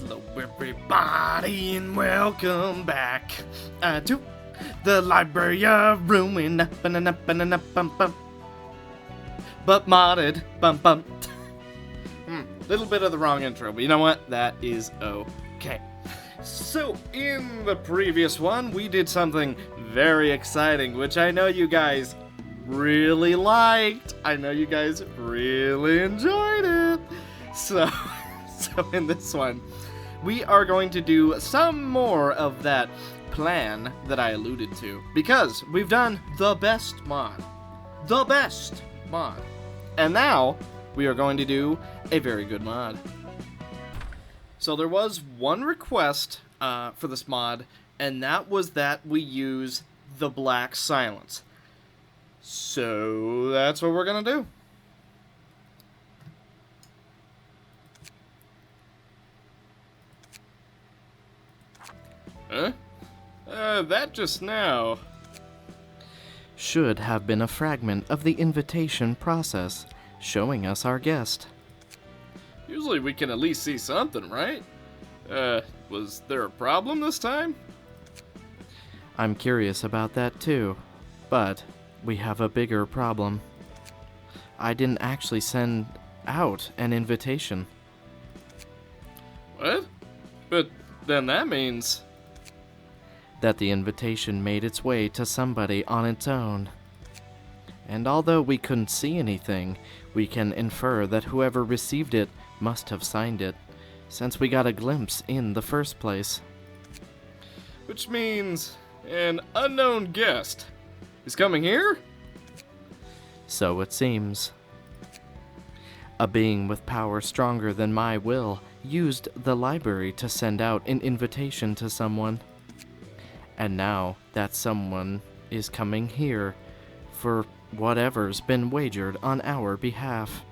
Hello everybody and welcome back to the Library of Ruina. But modded. Little bit of the wrong intro, but you know what? That is okay. So, in the previous one, we did something very exciting, which I know you guys really liked. I know you guys really enjoyed it. So in this one, we are going to do some more of that plan that I alluded to, because we've done the best mod. And now, we are going to do a very good mod. So there was one request for this mod, and that was that we use the black silence. So that's what we're gonna do. Huh? That just now should have been a fragment of the invitation process, showing us our guest. Usually we can at least see something, right? Was there a problem this time? I'm curious about that too, but we have a bigger problem. I didn't actually send out an invitation. What? But then that means that the invitation made its way to somebody on its own. And although we couldn't see anything, we can infer that whoever received it must have signed it, since we got a glimpse in the first place. Which means an unknown guest is coming here? So it seems. A being with power stronger than my will used the library to send out an invitation to someone. And now that someone is coming here for whatever's been wagered on our behalf.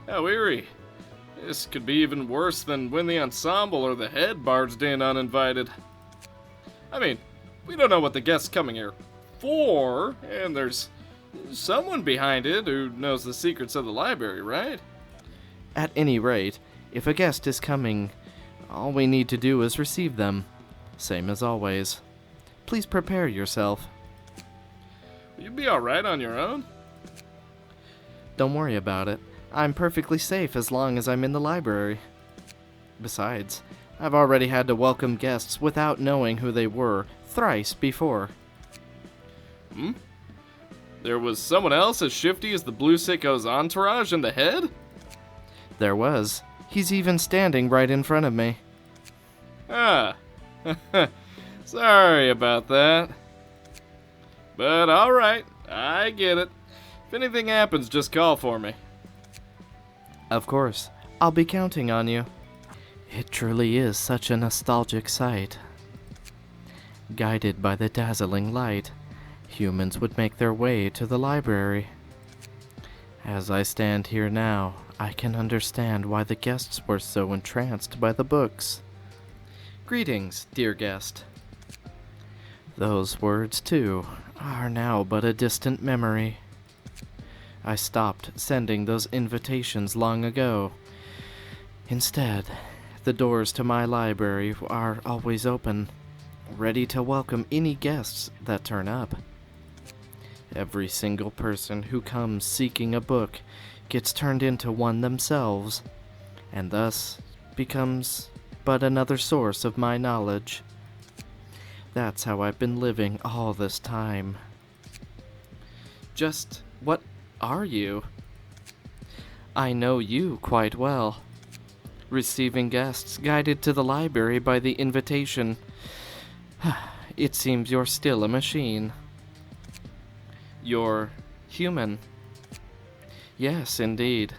How eerie. This could be even worse than when the ensemble or the head barged in uninvited. I mean, we don't know what the guest's coming here for, and there's someone behind it who knows the secrets of the library, right? At any rate, if a guest is coming, all we need to do is receive them. Same as always. Please prepare yourself. Will you be alright on your own? Don't worry about it. I'm perfectly safe as long as I'm in the library. Besides, I've already had to welcome guests without knowing who they were thrice before. There was someone else as shifty as the Blue Sicko's entourage and the head? There was. He's even standing right in front of me. Ah. Sorry about that. But alright, I get it. If anything happens, just call for me. Of course, I'll be counting on you. It truly is such a nostalgic sight. Guided by the dazzling light, humans would make their way to the library. As I stand here now, I can understand why the guests were so entranced by the books. Greetings, dear guest. Those words, too, are now but a distant memory. I stopped sending those invitations long ago. Instead, the doors to my library are always open, ready to welcome any guests that turn up. Every single person who comes seeking a book gets turned into one themselves, and thus becomes but another source of my knowledge. That's how I've been living all this time. Just what are you? I know you quite well. Receiving guests guided to the library by the invitation. It seems you're still a machine. You're human. Yes, indeed.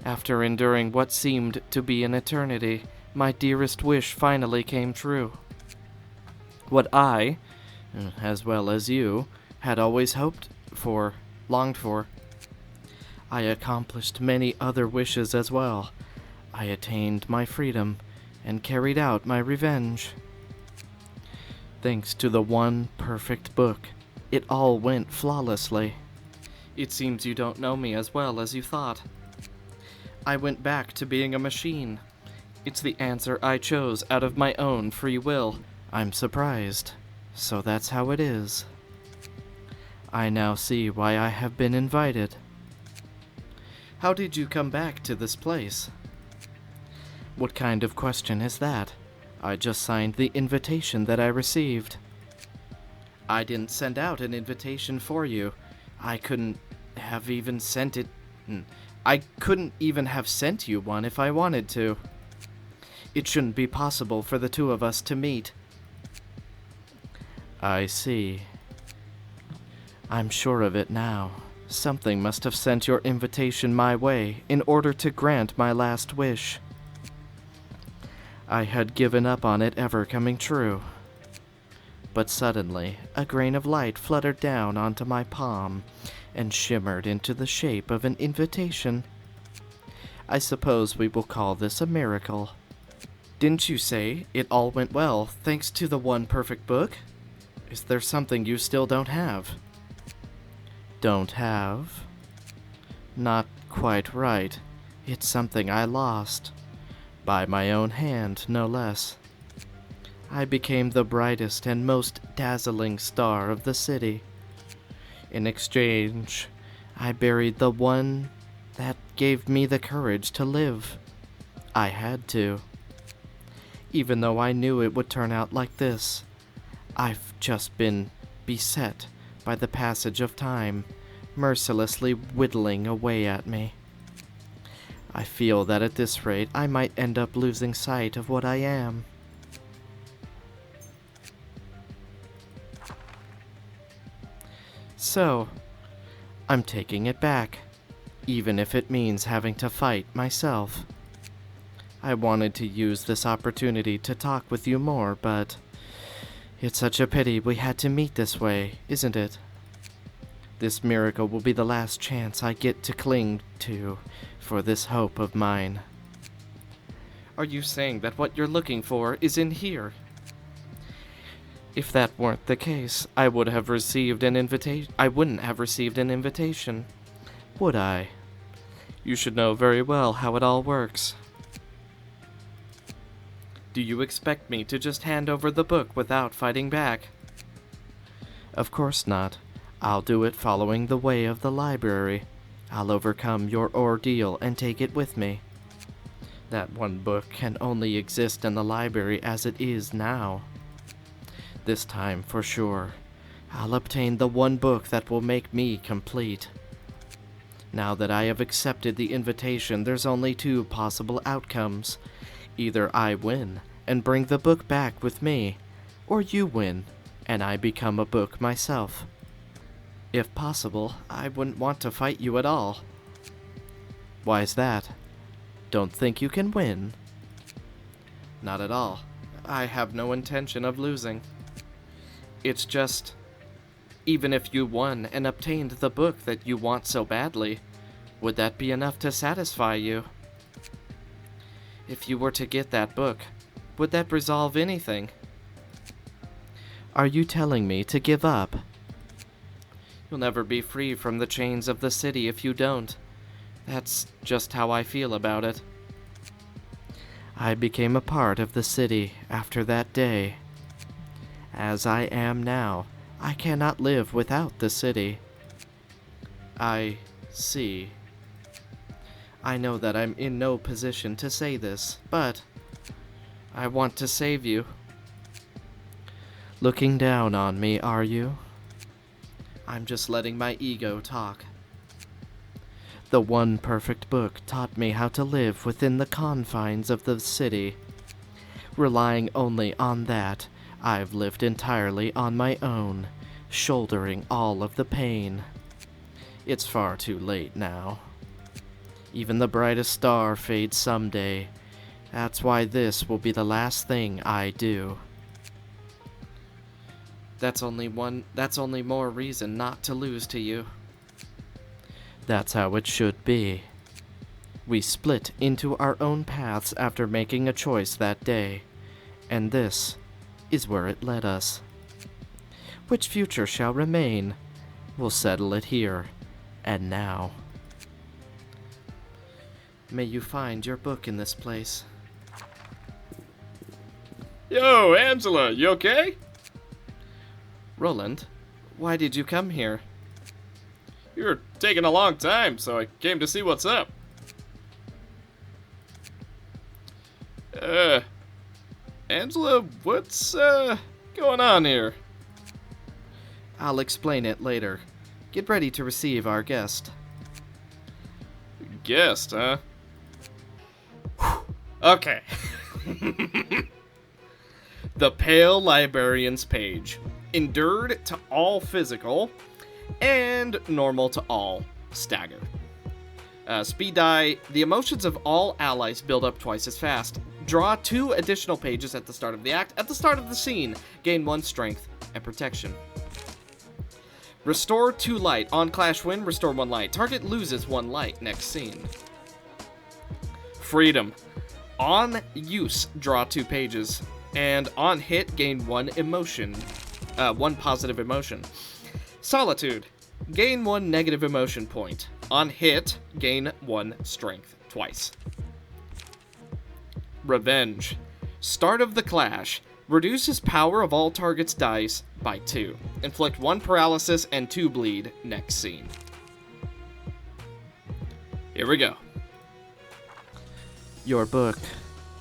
After enduring what seemed to be an eternity, my dearest wish finally came true. What I, as well as you, had always hoped for, longed for. I accomplished many other wishes as well. I attained my freedom and carried out my revenge. Thanks to the one perfect book, it all went flawlessly. It seems you don't know me as well as you thought. I went back to being a machine, It's the answer I chose out of my own free will. I'm surprised. So that's how it is. I now see why I have been invited. How did you come back to this place? What kind of question is that? I just signed the invitation that I received. I didn't send out an invitation for you. I couldn't have even sent it. I couldn't even have sent you one if I wanted to. It shouldn't be possible for the two of us to meet. I see. I'm sure of it now. Something must have sent your invitation my way in order to grant my last wish. I had given up on it ever coming true. But suddenly, a grain of light fluttered down onto my palm and shimmered into the shape of an invitation. I suppose we will call this a miracle. Didn't you say it all went well thanks to the one perfect book? Is there something you still don't have? Don't have? Not quite right. It's something I lost. By my own hand, no less. I became the brightest and most dazzling star of the city. In exchange, I buried the one that gave me the courage to live. I had to. Even though I knew it would turn out like this, I've just been beset by the passage of time, mercilessly whittling away at me. I feel that at this rate I might end up losing sight of what I am. So, I'm taking it back, even if it means having to fight myself. I wanted to use this opportunity to talk with you more, but it's such a pity we had to meet this way, isn't it? This miracle will be the last chance I get to cling to for this hope of mine. Are you saying that what you're looking for is in here? If that weren't the case, I wouldn't have received an invitation, would I? You should know very well how it all works. Do you expect me to just hand over the book without fighting back? Of course not. I'll do it following the way of the library. I'll overcome your ordeal and take it with me. That one book can only exist in the library as it is now. This time, for sure, I'll obtain the one book that will make me complete. Now that I have accepted the invitation, there's only two possible outcomes. Either I win and bring the book back with me, or you win and I become a book myself. If possible, I wouldn't want to fight you at all. Why's that? Don't think you can win? Not at all. I have no intention of losing. It's just, even if you won and obtained the book that you want so badly, would that be enough to satisfy you? If you were to get that book, would that resolve anything? Are you telling me to give up? You'll never be free from the chains of the city if you don't. That's just how I feel about it. I became a part of the city after that day. As I am now, I cannot live without the city. I see. I know that I'm in no position to say this, but I want to save you. Looking down on me, are you? I'm just letting my ego talk. The one perfect book taught me how to live within the confines of the city. Relying only on that, I've lived entirely on my own, shouldering all of the pain. It's far too late now. Even the brightest star fades someday. That's why this will be the last thing I do. That's only more reason not to lose to you. That's how it should be. We split into our own paths after making a choice that day, and this is where it led us. Which future shall remain? We'll settle it here and now. May you find your book in this place. Yo, Angela, you okay? Roland, why did you come here? You were taking a long time, so I came to see what's up. Angela, what's, going on here? I'll explain it later. Get ready to receive our guest. Guest, huh? Okay. The Pale Librarian's page. Endured to all physical, and normal to all stagger. Speed die. The emotions of all allies build up twice as fast. Draw 2 additional pages at the start of the act. At the start of the scene, gain 1 strength and protection. Restore 2 light. On clash win, restore 1 light. Target loses 1 light next scene. Freedom. On use, draw 2 pages. And on hit, gain 1 emotion. 1 positive emotion. Solitude. Gain 1 negative emotion point. On hit, gain 1 strength twice. Revenge. Start of the clash. Reduces power of all targets' dice by 2. Inflict 1 paralysis and 2 bleed next scene. Here we go. Your book.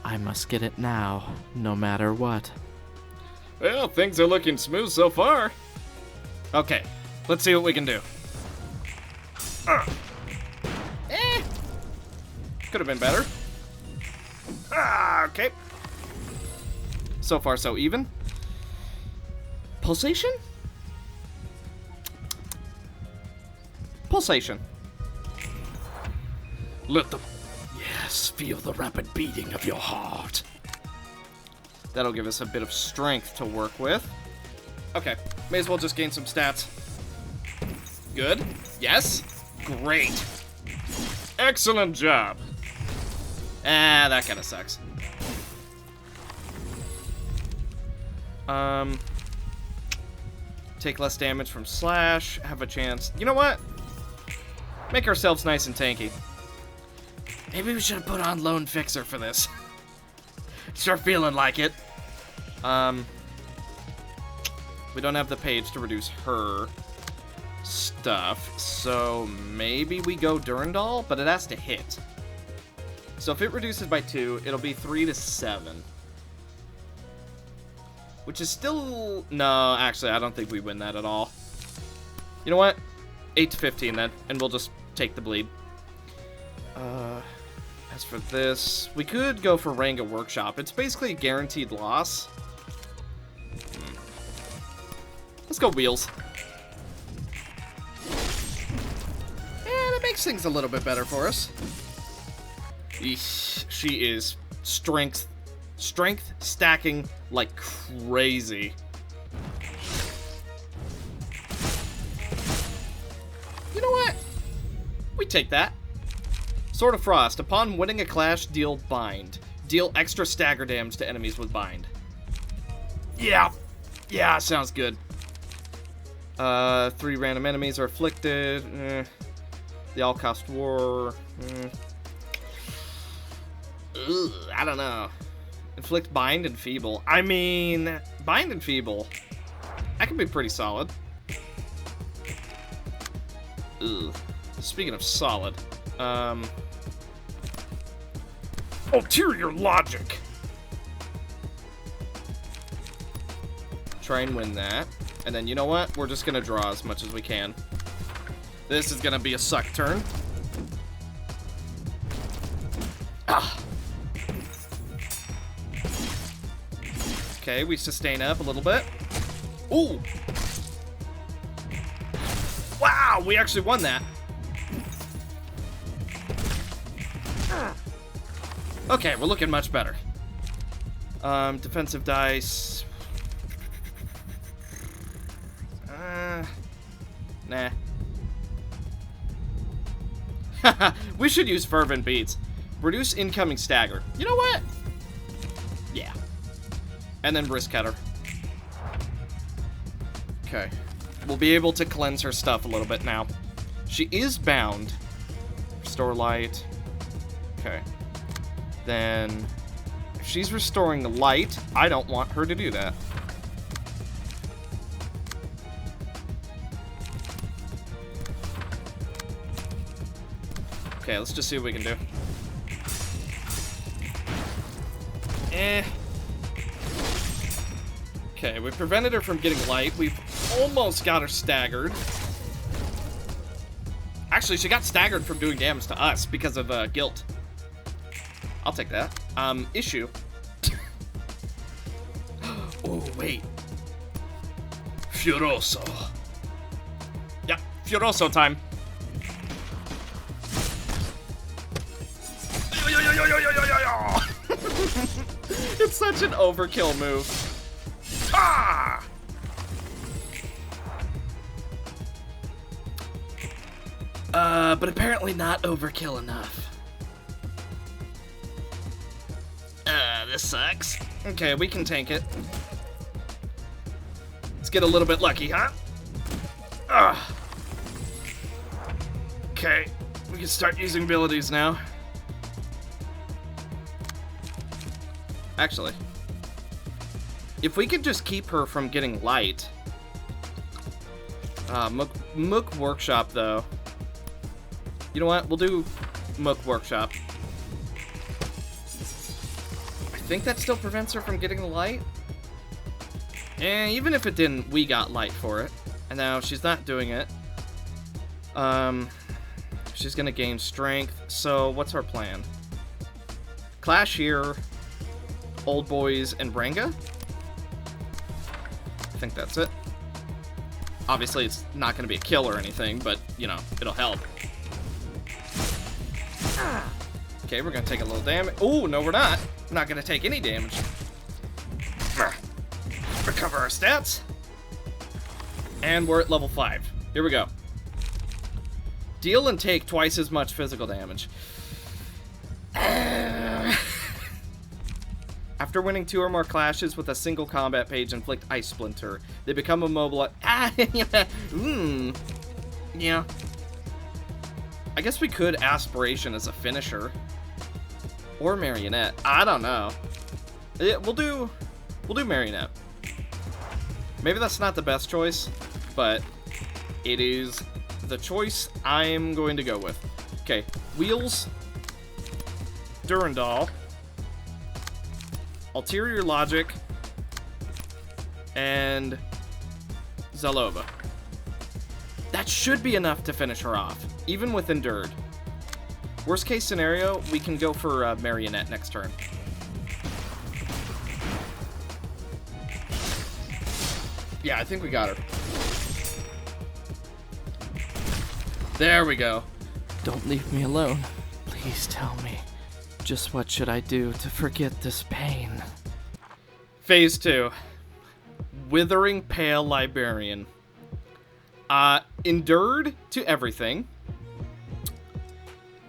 I must get it now, no matter what. Well, things are looking smooth so far. Okay, let's see what we can do. Could have been better. Okay. So far, so even. Pulsation? Pulsation. Let them... Yes, feel the rapid beating of your heart. That'll give us a bit of strength to work with. Okay, may as well just gain some stats. Good. Yes. Great. Excellent job. That kind of sucks. Take less damage from slash. Have a chance. You know what? Make ourselves nice and tanky. Maybe we should have put on Lone Fixer for this. Sure feeling like it. We don't have the page to reduce her stuff, so maybe we go Durandal, but it has to hit. So if it reduces by 2, it'll be 3 to 7. Which is still... No, actually, I don't think we win that at all. You know what? 8 to 15 then, and we'll just take the bleed. As for this, we could go for Ranga Workshop. It's basically a guaranteed loss. Let's go Wheels. Yeah, that makes things a little bit better for us. Eesh, she is strength stacking like crazy. You know what? We take that. Sword of Frost. Upon winning a clash, deal bind. Deal extra stagger damage to enemies with bind. Yeah. Yeah, sounds good. 3 random enemies are afflicted. They all cost war. Ugh, I don't know. Inflict bind and feeble. I mean, bind and feeble. That could be pretty solid. Ugh. Speaking of solid, ulterior logic. Try and win that. And then, you know what? We're just gonna draw as much as we can. This is gonna be a suck turn. Ah. Okay, we sustain up a little bit. Ooh! Wow, we actually won that. Okay, we're looking much better. Defensive dice. Nah. We should use Fervent Beats. Reduce incoming stagger. You know what? Yeah. And then Wrist Cutter. Okay. We'll be able to cleanse her stuff a little bit now. She is bound. Restore light. Okay. Then If she's restoring light, I don't want her to do that. Okay, let's just see what we can do. Okay, we prevented her from getting light. We've almost got her staggered. Actually, she got staggered from doing damage to us because of guilt. I'll take that. Issue. Oh, wait. Furioso. Yeah, Furioso time. It's such an overkill move. Ah! But apparently not overkill enough. This sucks. Okay, we can tank it. Let's get a little bit lucky, huh? Okay, we can start using abilities now. Actually, if we could just keep her from getting light. Mook Workshop, though. You know what? We'll do Mook Workshop. I think that still prevents her from getting the light. And even if it didn't, we got light for it. And now she's not doing it. She's gonna gain strength. So what's our plan? Clash here. Old Boys and Branga? I think that's it. Obviously, it's not going to be a kill or anything, but, you know, it'll help. Okay, we're going to take a little damage. Oh, no, we're not. We're not going to take any damage. Recover our stats. And we're at level 5. Here we go. Deal and take twice as much physical damage. After winning 2 or more clashes with a single combat page, inflict Ice Splinter. They become immobilized. Yeah. I guess we could Aspiration as a finisher. Or Marionette. I don't know. We'll do Marionette. Maybe that's not the best choice, but it is the choice I'm going to go with. Okay, Wheels, Durandal, Ulterior Logic, and Zalova. That should be enough to finish her off, even with Endured. Worst case scenario, we can go for Marionette next turn. Yeah, I think we got her. There we go. Don't leave me alone. Please tell me. Just what should I do to forget this pain? Phase 2. Withering Pale Librarian. Endured to everything.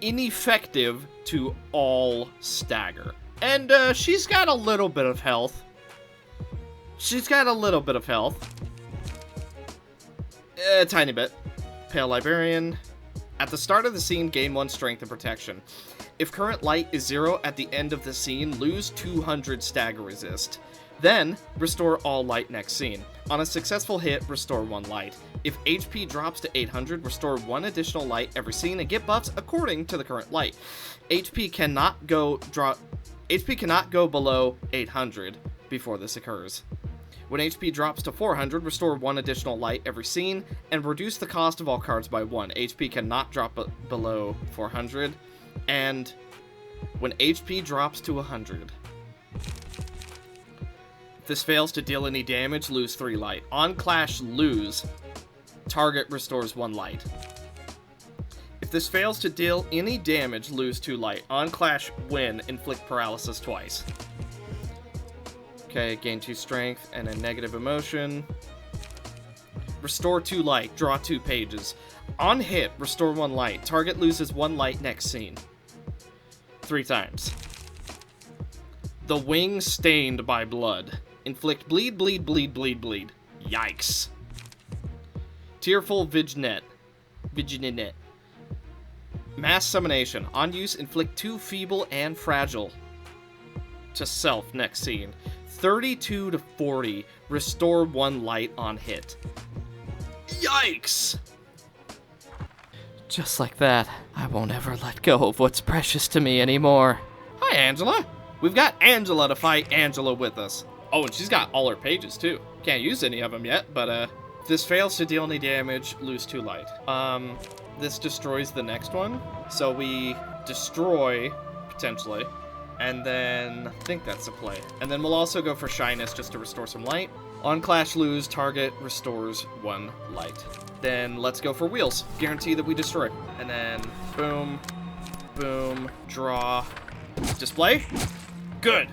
Ineffective to all stagger. And she's got a little bit of health. A tiny bit. Pale Librarian. At the start of the scene, gain 1 strength and protection. If current light is 0 at the end of the scene, lose 200 stagger resist. Then, restore all light next scene. On a successful hit, restore 1 light. If HP drops to 800, restore 1 additional light every scene and get buffs according to the current light. HP cannot go below 800 before this occurs. When HP drops to 400, restore 1 additional light every scene and reduce the cost of all cards by 1. HP cannot drop below 400. And when HP drops to 100, if this fails to deal any damage, lose 3 light. On clash, lose. Target restores 1 light. If this fails to deal any damage, lose 2 light. On clash, win. Inflict paralysis twice. Okay, gain 2 strength and a negative emotion. Restore 2 light. Draw 2 pages. On hit, restore 1 light. Target loses 1 light next scene. 3 times. The wing stained by blood. Inflict bleed. Yikes. Tearful Vignette. Mass Summonation. On use, inflict 2 feeble and fragile. to self next scene. 32 to 40. Restore 1 light on hit. Yikes! Just like that, I won't ever let go of what's precious to me anymore. Hi, Angela. We've got Angela to fight Angela with us. Oh, and she's got all her pages, too. Can't use any of them yet, but, if this fails to deal any damage, lose 2 light. This destroys the next one. So we destroy, potentially. And then, I think that's the play. And then we'll also go for Shyness just to restore some light. On Clash Lose, target restores 1 light. Then let's go for Wheels. Guarantee that we destroy. And then, boom, boom, draw, display. Good.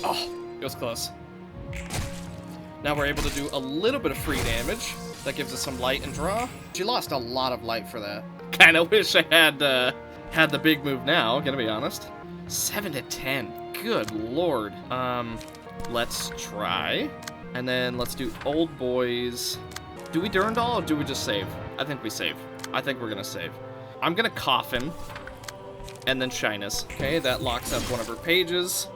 Oh, it was close. Now we're able to do a little bit of free damage. That gives us some light and draw. She lost a lot of light for that. Kinda wish I had the big move now, gonna be honest. 7 to 10. Good lord. Let's try. And then let's do Old Boys. Do we Durandal or do we just save? I think we save. I think we're gonna save. I'm gonna Coffin. And then Shyness. Okay, that locks up one of her pages.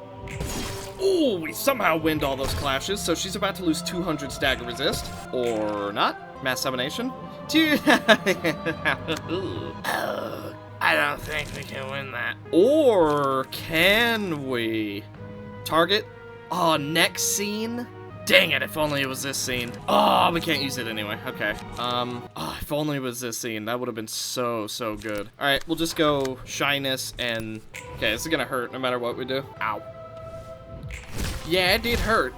Ooh, we somehow winned all those clashes, so she's about to lose 200 stagger resist. Or not. Mass Summonation. Oh, I don't think we can win that. Or can we? Target? Oh, next scene? Dang it, if only it was this scene. Oh, we can't use it anyway. Okay. Oh, if only it was this scene. That would have been so good. All right, we'll just go Shyness and... Okay, this is gonna hurt no matter what we do. Ow. Yeah, it did hurt.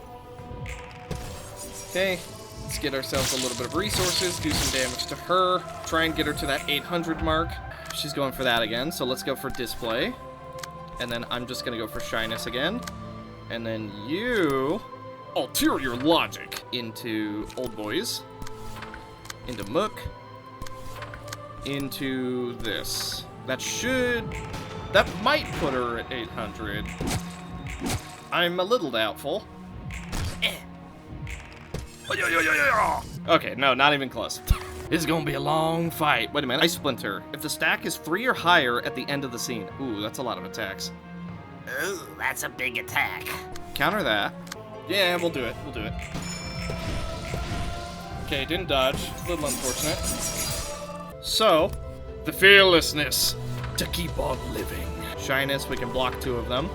Okay, let's get ourselves a little bit of resources, do some damage to her, try and get her to that 800 mark. She's going for that again, so let's go for Display. And then I'm just gonna go for Shyness again. And then you... Ulterior Logic into Old Boys, into Mook, into this. That might put her at 800. I'm a little doubtful. Okay, no, not even close. This is gonna be a long fight. Wait a minute, Ice Splinter. If the stack is 3 or higher at the end of the scene. Ooh, that's a lot of attacks. Ooh, that's a big attack. Counter that. Yeah, we'll do it. We'll do it. Okay, didn't dodge. A little unfortunate. So, the fearlessness to keep on living. Shyness, we can block 2 of them.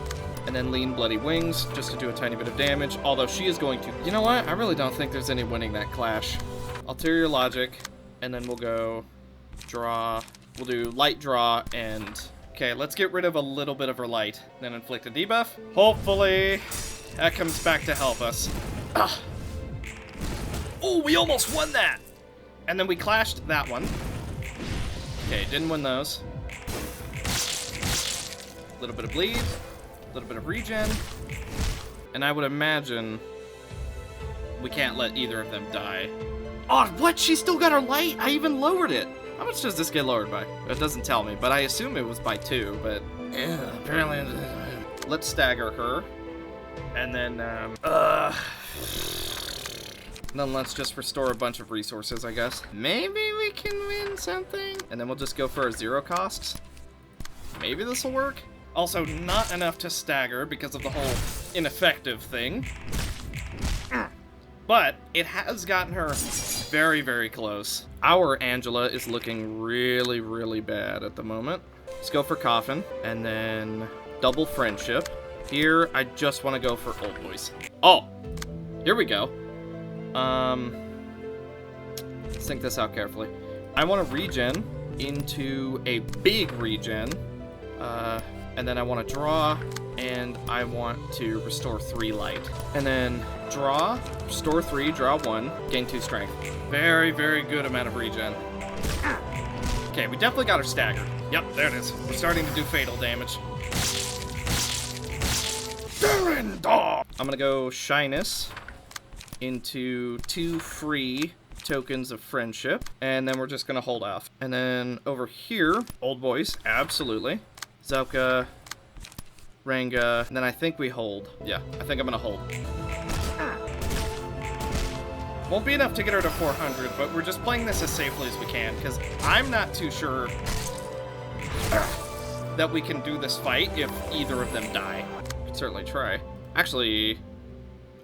And then Lean Bloody Wings, just to do a tiny bit of damage. Although she is going to... You know what? I really don't think there's any winning that clash. Ulterior Logic. And then we'll go draw. We'll do light draw and... Okay, let's get rid of a little bit of her light. Then inflict a debuff. Hopefully... that comes back to help us. Ugh. Oh, we almost won that! And then we clashed that one. Okay, didn't win those. A little bit of bleed. A little bit of regen. And I would imagine we can't let either of them die. Oh, what? She still got her light? I even lowered it. How much does this get lowered by? It doesn't tell me, but I assume it was by 2, but... Yeah, apparently... Let's stagger her. And then, then let's just restore a bunch of resources, I guess. Maybe we can win something? And then we'll just go for a 0 cost. Maybe this will work? Also, not enough to stagger because of the whole ineffective thing. But it has gotten her very close. Our Angela is looking really bad at the moment. Let's go for Coffin, and then double Friendship. Here, I just want to go for Old Boys. Oh, here we go. Let's think this out carefully. I want to regen into a big regen. And then I want to draw, and I want to restore 3 light. And then draw, restore 3, draw 1, gain 2 strength. Very good amount of regen. Okay, we definitely got her staggered. Yep, there it is. We're starting to do fatal damage. I'm gonna go Shyness into 2 free tokens of friendship, and then we're just gonna hold off. And then over here, Old Boys, absolutely. Zelka, Ranga, and then I think we hold. Yeah, I think I'm gonna hold. Won't be enough to get her to 400, but we're just playing this as safely as we can, because I'm not too sure that we can do this fight if either of them die. Could certainly try. Actually,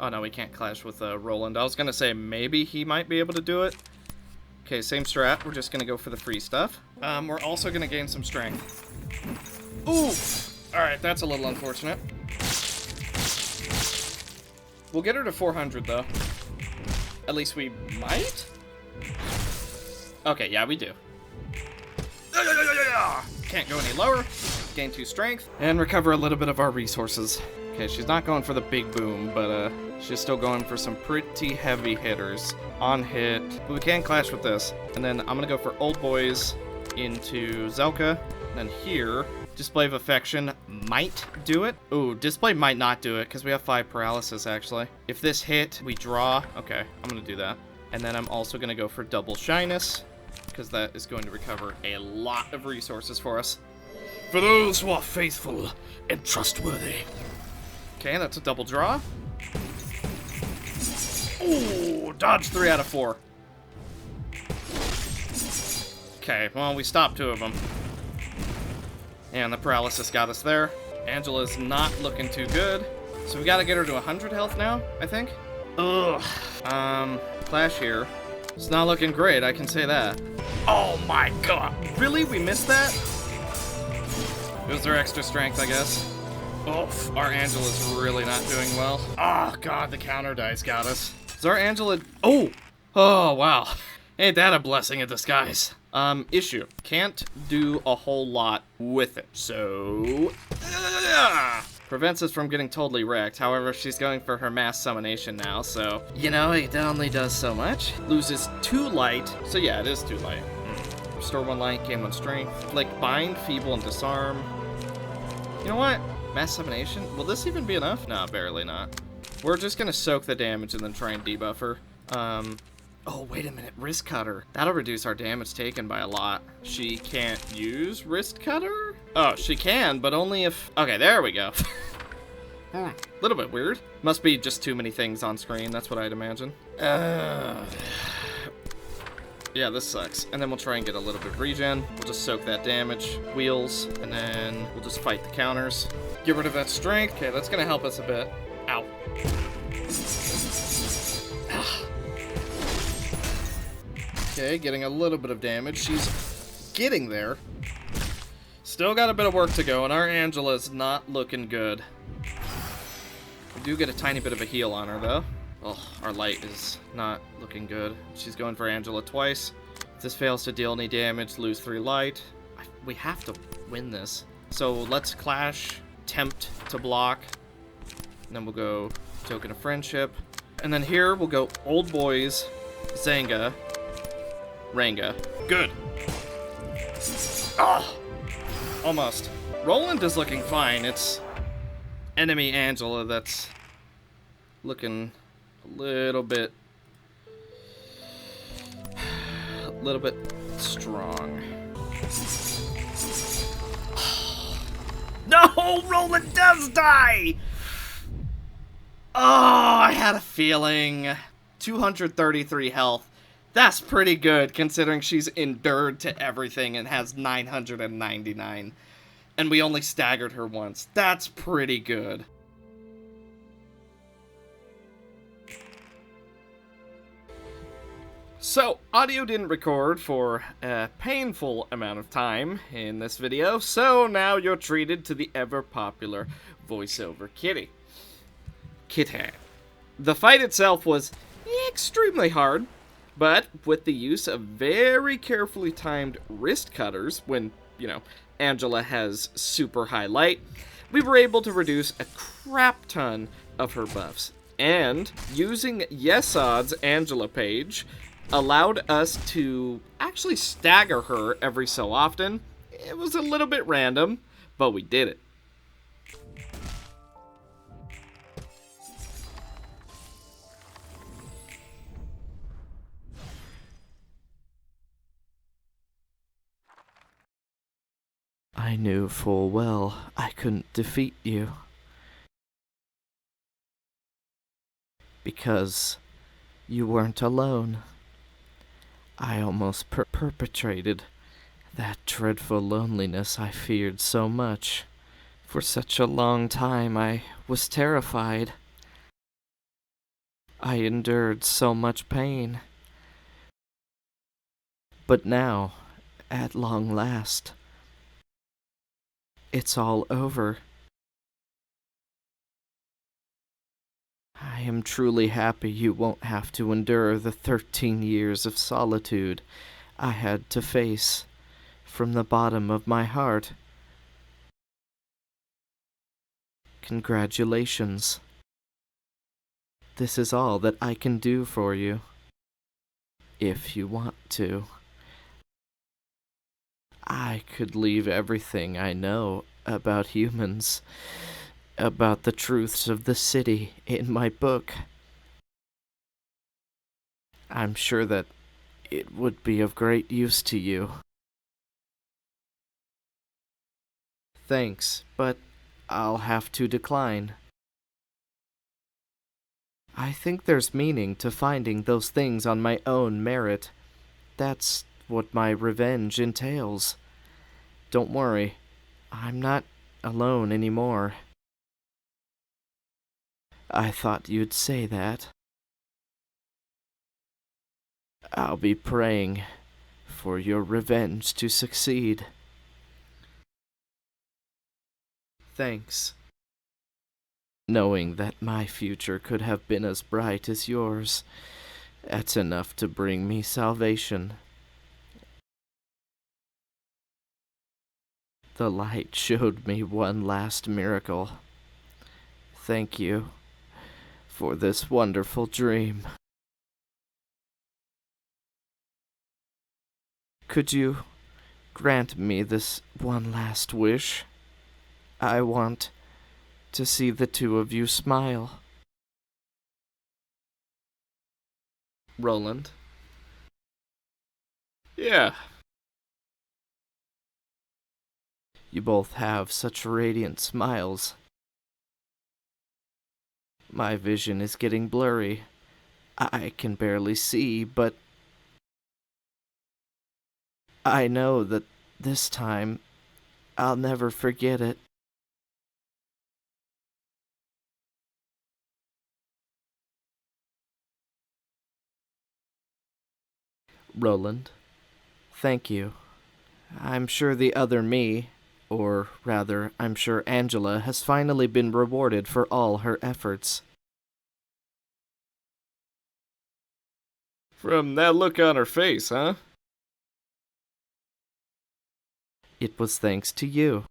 oh no, we can't clash with Roland. I was gonna say maybe he might be able to do it. Okay, same strat. We're just gonna go for the free stuff. We're also gonna gain some strength. Ooh! Alright, that's a little unfortunate. We'll get her to 400, though. At least we might? Okay, yeah, we do. Can't go any lower. Gain 2 strength. And recover a little bit of our resources. Okay, she's not going for the big boom, but she's still going for some pretty heavy hitters. On hit. But we can clash with this. And then I'm gonna go for Old Boys into Zelka. And then here, Display of Affection might do it. Ooh, Display might not do it, because we have 5 paralysis, actually. If this hit, we draw. Okay, I'm gonna do that. And then I'm also gonna go for Double Shyness, because that is going to recover a lot of resources for us. For those who are faithful and trustworthy. Okay, that's a double draw. Ooh, dodge 3 out of 4. Okay, well, we stopped 2 of them. And the paralysis got us there. Angela's not looking too good. So we gotta get her to 100 health now, I think. Ugh. Clash here. It's not looking great, I can say that. Oh my god. Really? We missed that? It was our extra strength, I guess. Oh, our Angela's really not doing well. Oh god, the counter dice got us. Is our Angela... Oh! Oh, wow. Ain't that a blessing in disguise? Issue. Can't do a whole lot with it. So... prevents us from getting totally wrecked. However, she's going for her mass summonation now, so... You know, it only does so much. Loses 2 light. So yeah, it is 2 light. Restore 1 light, gain 1 strength. Flick, bind, feeble, and disarm. You know what? Mass summonation? Will this even be enough? No, barely not. We're just gonna soak the damage and then try and debuff her. Oh, wait a minute. Wrist Cutter. That'll reduce our damage taken by a lot. She can't use Wrist Cutter? Oh, she can, but only if... Okay, there we go. A little bit weird. Must be just too many things on screen. That's what I'd imagine. Yeah, this sucks. And then we'll try and get a little bit of regen. We'll just soak that damage. Wheels. And then we'll just fight the counters. Get rid of that strength. Okay, that's going to help us a bit. Ow. Okay, getting a little bit of damage. She's getting there. Still got a bit of work to go, and our Angela's not looking good. We do get a tiny bit of a heal on her, though. Oh, our light is not looking good. She's going for Angela twice. If this fails to deal any damage, lose 3 light. We have to win this. So let's clash, tempt to block. And then we'll go Token of Friendship. And then here we'll go Old Boys, Zanga, Ranga. Good. Oh, almost. Roland is looking fine. It's enemy Angela that's looking a little bit strong. No, Roland does die. Oh, I had a feeling. 233 health. That's pretty good, considering she's endured to everything and has 999. And we only staggered her once. That's pretty good. So, audio didn't record for a painful amount of time in this video, so now you're treated to the ever-popular voiceover Kitteh. Kitteh. The fight itself was extremely hard. But with the use of very carefully timed wrist cutters, when, you know, Angela has super high light, we were able to reduce a crap ton of her buffs. And using Yesod's Angela page allowed us to actually stagger her every so often. It was a little bit random, but we did it. I knew full well I couldn't defeat you. Because you weren't alone. I almost perpetrated That dreadful loneliness I feared so much. For such a long time I was terrified. I endured so much pain. But now, at long last, it's all over. I am truly happy you won't have to endure the 13 years of solitude I had to face from the bottom of my heart. Congratulations. This is all that I can do for you. If you want to. I could leave everything I know about humans, about the truths of the city in my book. I'm sure that it would be of great use to you. Thanks, but I'll have to decline. I think there's meaning to finding those things on my own merit. That's what my revenge entails. Don't worry, I'm not alone anymore. I thought you'd say that. I'll be praying for your revenge to succeed. Thanks. Knowing that my future could have been as bright as yours, that's enough to bring me salvation. The light showed me one last miracle. Thank you for this wonderful dream. Could you grant me this one last wish? I want to see the two of you smile. Roland? Yeah. You both have such radiant smiles. My vision is getting blurry. I can barely see, but I know that this time I'll never forget it. Roland, thank you. I'm sure the other me, or rather, I'm sure Angela has finally been rewarded for all her efforts. From that look on her face, huh? It was thanks to you.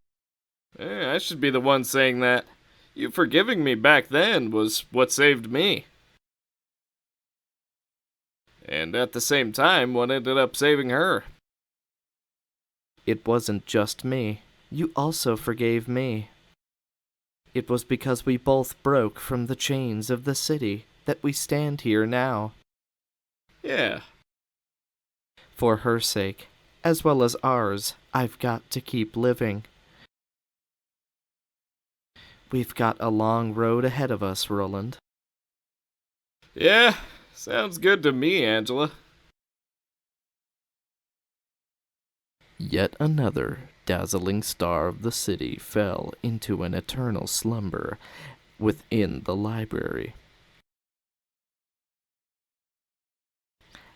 I should be the one saying that. You forgiving me back then was what saved me. And at the same time, what ended up saving her. It wasn't just me. You also forgave me. It was because we both broke from the chains of the city that we stand here now. Yeah. For her sake, as well as ours, I've got to keep living. We've got a long road ahead of us, Roland. Yeah, sounds good to me, Angela. Yet another dazzling star of the city fell into an eternal slumber within the library.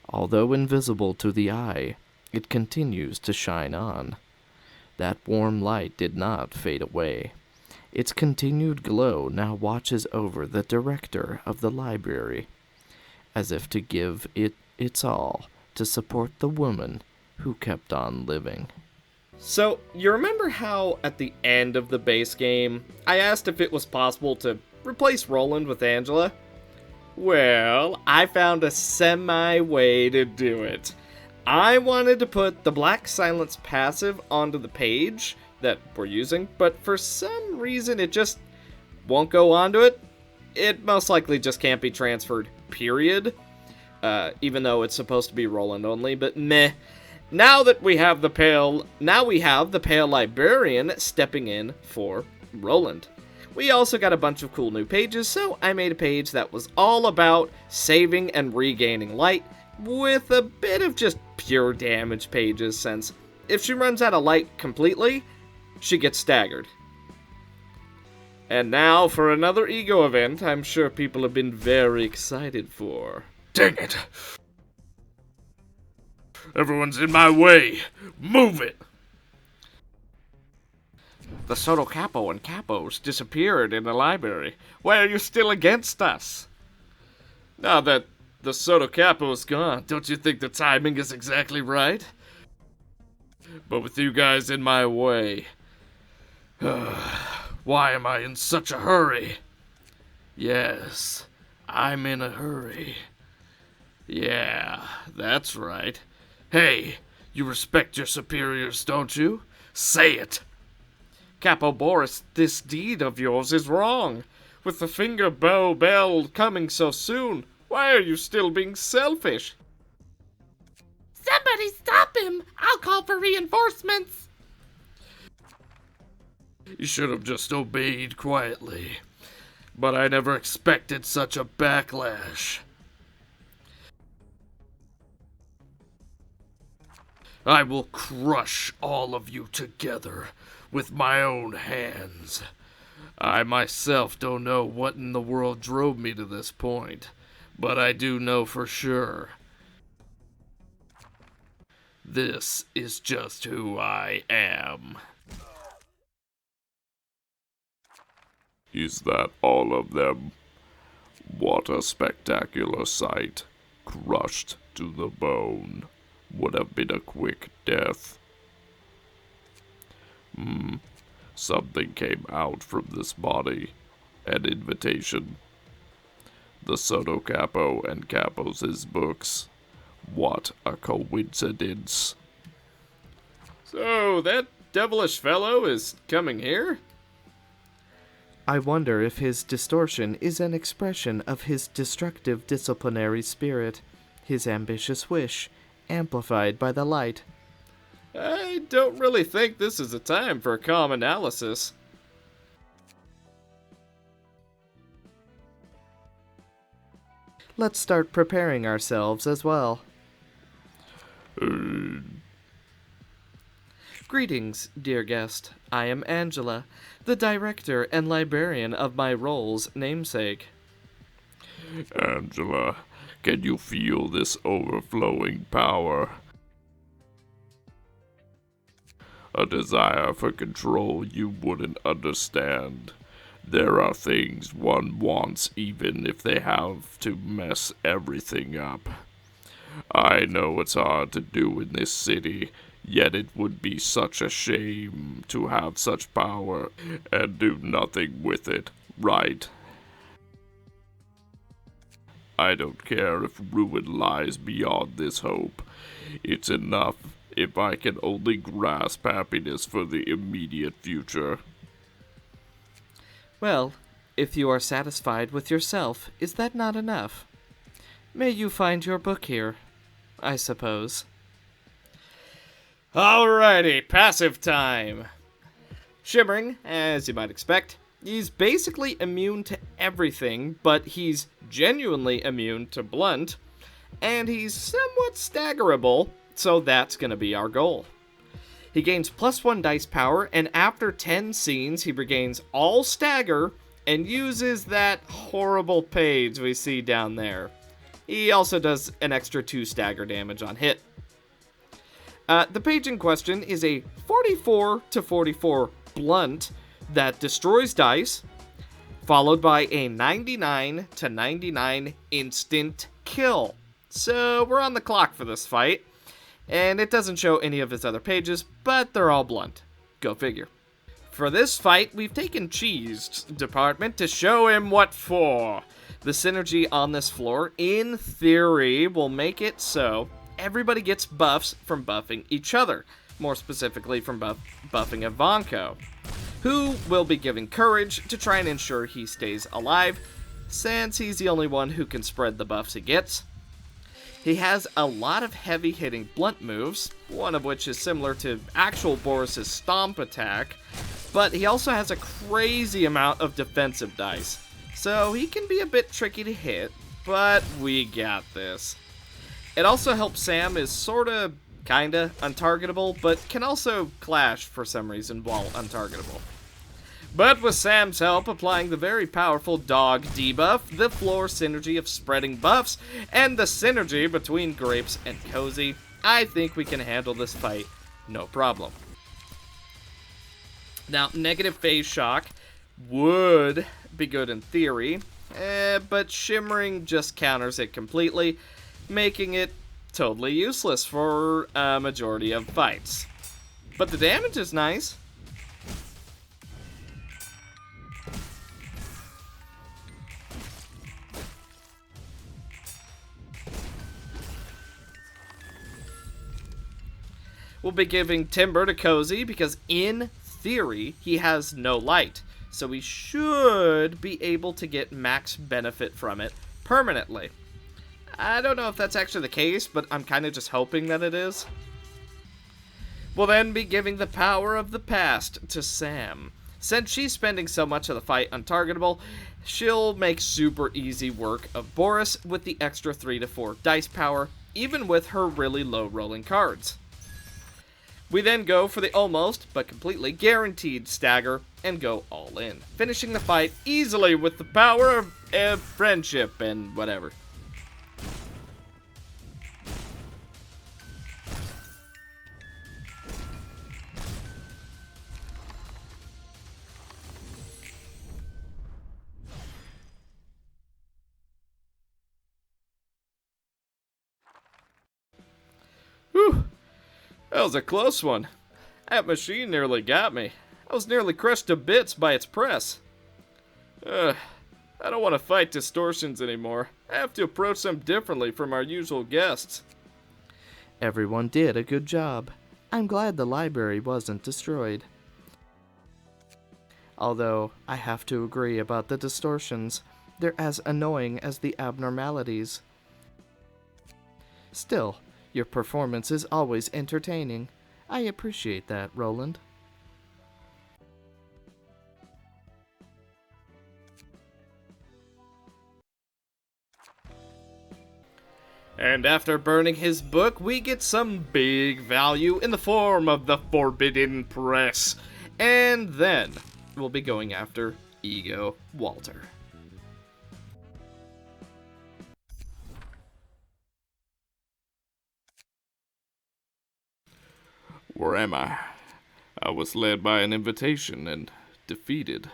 Although invisible to the eye, it continues to shine on. That warm light did not fade away. Its continued glow now watches over the director of the library, as if to give it its all to support the woman who kept on living. So, you remember how at the end of the base game, I asked if it was possible to replace Roland with Angela? Well, I found a semi-way to do it. I wanted to put the Black Silence passive onto the page that we're using, but for some reason it just won't go onto it. It most likely just can't be transferred, period. Even though it's supposed to be Roland only, but meh. Now we have the Pale Librarian stepping in for Roland. We also got a bunch of cool new pages, so I made a page that was all about saving and regaining light, with a bit of just pure damage pages, since if she runs out of light completely, she gets staggered. And now for another ego event I'm sure people have been very excited for. Dang it. Everyone's in my way. Move it. The Soto Capo and Capos disappeared in the library. Why are you still against us? Now that the Soto Capo is gone, don't you think the timing is exactly right? But with you guys in my way, why am I in such a hurry? Yes, I'm in a hurry. Yeah, that's right. Hey, you respect your superiors, don't you? Say it! Capo Boris, this deed of yours is wrong. With the finger bow bell coming so soon, why are you still being selfish? Somebody stop him! I'll call for reinforcements! You should have just obeyed quietly. But I never expected such a backlash. I will crush all of you together with my own hands. I myself don't know what in the world drove me to this point, but I do know for sure. This is just who I am. Is that all of them? What a spectacular sight. Crushed to the bone. Would have been a quick death. Something came out from this body. An invitation. The Soto Capo and Capos' books. What a coincidence. So, that devilish fellow is coming here? I wonder if his distortion is an expression of his destructive disciplinary spirit, his ambitious wish, amplified by the light. I don't really think this is a time for calm analysis. Let's start preparing ourselves as well. Greetings, dear guest. I am Angela, the director and librarian of my role's namesake. Angela, can you feel this overflowing power? A desire for control you wouldn't understand. There are things one wants even if they have to mess everything up. I know it's hard to do in this city, yet it would be such a shame to have such power and do nothing with it, right? I don't care if ruin lies beyond this hope. It's enough if I can only grasp happiness for the immediate future. Well, if you are satisfied with yourself, is that not enough? May you find your book here, I suppose. Alrighty, passive time. Shimmering, as you might expect, he's basically immune to everything, but he's genuinely immune to blunt, and he's somewhat staggerable, so that's going to be our goal. He gains +1 dice power, and after 10 scenes, he regains all stagger and uses that horrible page we see down there. He also does an extra 2 stagger damage on hit. The page in question is a 44 to 44 blunt that destroys dice, followed by a 99 to 99 instant kill. So we're on the clock for this fight, and it doesn't show any of his other pages, but they're all blunt. Go figure. For this fight, we've taken Cheese's department to show him what for. The synergy on this floor, in theory, will make it so everybody gets buffs from buffing each other, more specifically from buffing Ivanko, who will be giving courage to try and ensure he stays alive, since he's the only one who can spread the buffs he gets. He has a lot of heavy-hitting blunt moves, one of which is similar to actual Boris' stomp attack, but he also has a crazy amount of defensive dice, so he can be a bit tricky to hit, but we got this. It also helps Sam is sorta kinda untargetable, but can also clash for some reason while untargetable. But with Sam's help applying the very powerful dog debuff, the floor synergy of spreading buffs, and the synergy between Grapes and Cozy, I think we can handle this fight no problem. Now, negative phase shock would be good in theory, but shimmering just counters it completely, making it totally useless for a majority of fights. But the damage is nice. We'll be giving Timber to Cozy because in theory he has no light, so we should be able to get max benefit from it permanently. I don't know if that's actually the case, but I'm kind of just hoping that it is. We'll then be giving the power of the past to Sam. Since she's spending so much of the fight untargetable, she'll make super easy work of Boris with the extra 3 to 4 dice power, even with her really low rolling cards. We then go for the almost, but completely guaranteed stagger and go all in, finishing the fight easily with the power of friendship and whatever. Whew. That was a close one. That machine nearly got me. I was nearly crushed to bits by its press. I don't want to fight distortions anymore. I have to approach them differently from our usual guests. Everyone did a good job. I'm glad the library wasn't destroyed. Although, I have to agree about the distortions. They're as annoying as the abnormalities. Still, your performance is always entertaining. I appreciate that, Roland. And after burning his book, we get some big value in the form of the Forbidden Press. And then, we'll be going after Ego Walter. Where am I? I was led by an invitation and defeated.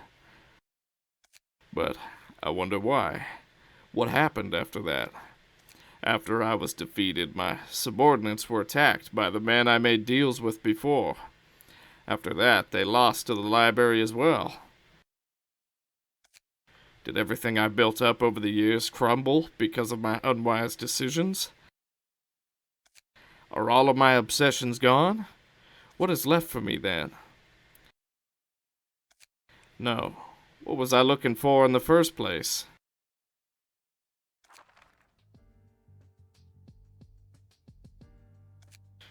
But I wonder why. What happened after that? After I was defeated, my subordinates were attacked by the man I made deals with before. After that, they lost to the library as well. Did everything I built up over the years crumble because of my unwise decisions? Are all of my obsessions gone? What is left for me then? No. What was I looking for in the first place?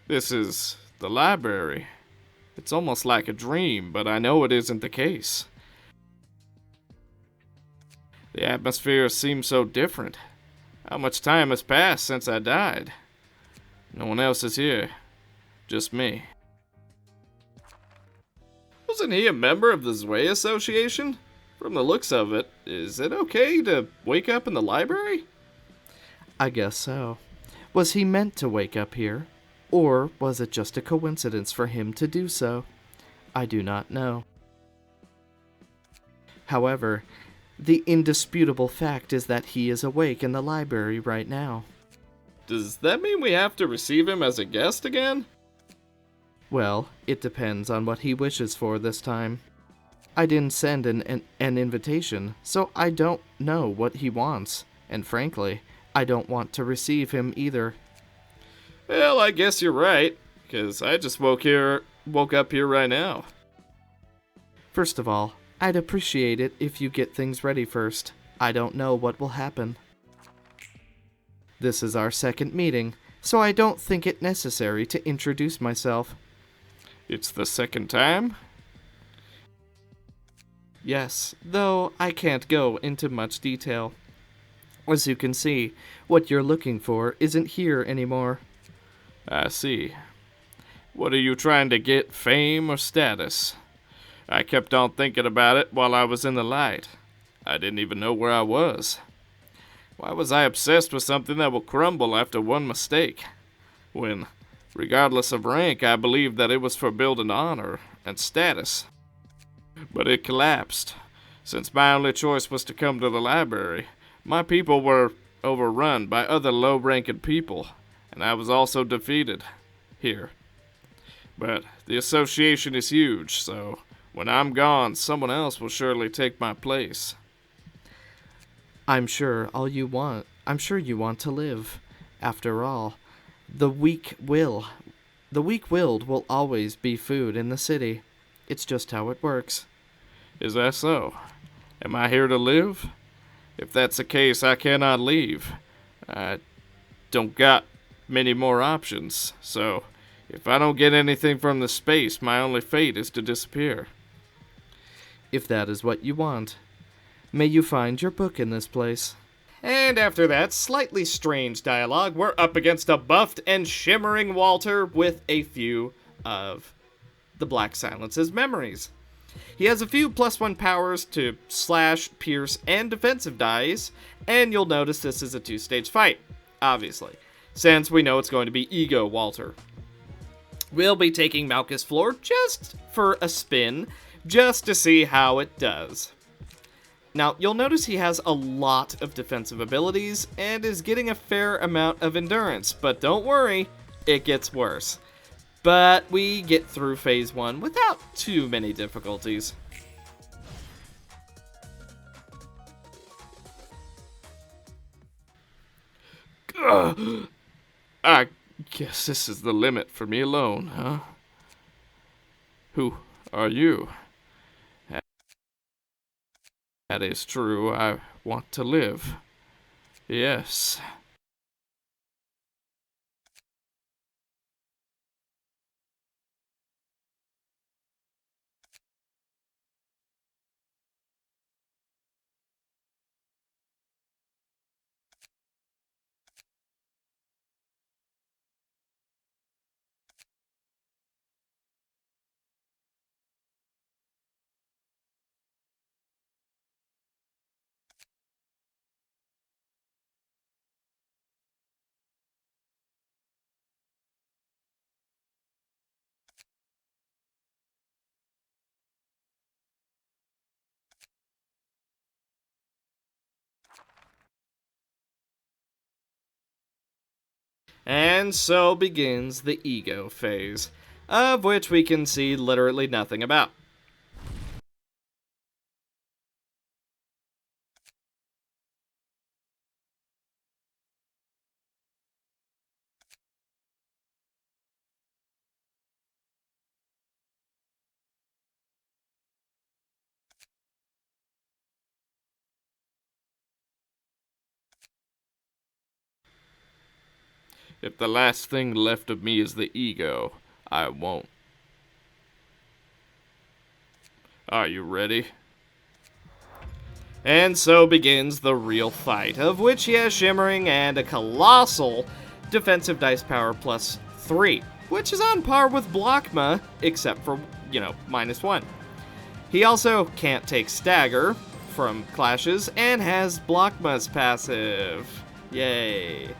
This is the library. It's almost like a dream, but I know it isn't the case. The atmosphere seems so different. How much time has passed since I died? No one else is here. Just me. Wasn't he a member of the Zwei Association? From the looks of it, is it okay to wake up in the library? I guess so. Was he meant to wake up here? Or was it just a coincidence for him to do so? I do not know. However, the indisputable fact is that he is awake in the library right now. Does that mean we have to receive him as a guest again? Well, it depends on what he wishes for this time. I didn't send an invitation, so I don't know what he wants, and frankly, I don't want to receive him either. Well, I guess you're right, because I just woke up here right now. First of all, I'd appreciate it if you get things ready first. I don't know what will happen. This is our second meeting, so I don't think it necessary to introduce myself. It's the second time? Yes, though I can't go into much detail. As you can see, what you're looking for isn't here anymore. I see. What are you trying to get, fame or status? I kept on thinking about it while I was in the light. I didn't even know where I was. Why was I obsessed with something that will crumble after one mistake? When, regardless of rank, I believed that it was for building honor and status. But it collapsed. Since my only choice was to come to the library, my people were overrun by other low-ranking people, and I was also defeated. Here. But the association is huge, so when I'm gone, someone else will surely take my place. I'm sure you want to live. After all, the weak-willed will always be food in the city. It's just how it works. Is that so? Am I here to live? If that's the case, I cannot leave. I don't got many more options, so if I don't get anything from the space, my only fate is to disappear. If that is what you want, may you find your book in this place. And after that slightly strange dialogue, we're up against a buffed and shimmering Walter with a few of the Black Silence's memories. He has a few +1 powers to slash, pierce, and defensive dice, and you'll notice this is a 2-stage fight, obviously, since we know it's going to be Ego Walter. We'll be taking Malchus Floor just for a spin, just to see how it does. Now, you'll notice he has a lot of defensive abilities, and is getting a fair amount of endurance, but don't worry, it gets worse. But we get through phase 1 without too many difficulties. I guess this is the limit for me alone, huh? Who are you? That is true, I want to live. Yes. And so begins the ego phase, of which we can see literally nothing about. If the last thing left of me is the ego, I won't. Are you ready? And so begins the real fight, of which he has shimmering and a colossal defensive dice power +3, which is on par with Blockma, except for, -1. He also can't take stagger from clashes and has Blockma's passive. Yay.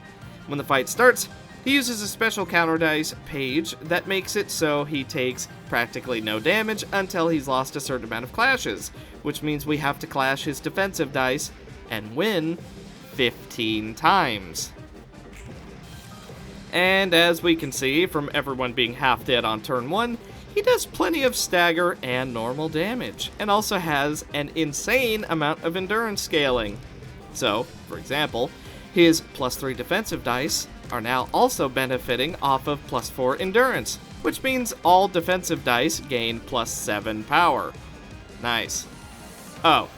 When the fight starts, he uses a special counter dice page that makes it so he takes practically no damage until he's lost a certain amount of clashes, which means we have to clash his defensive dice and win 15 times. And as we can see from everyone being half dead on turn 1, he does plenty of stagger and normal damage, and also has an insane amount of endurance scaling. So, for example, his +3 defensive dice are now also benefiting off of +4 endurance, which means all defensive dice gain +7 power. Nice. Oh,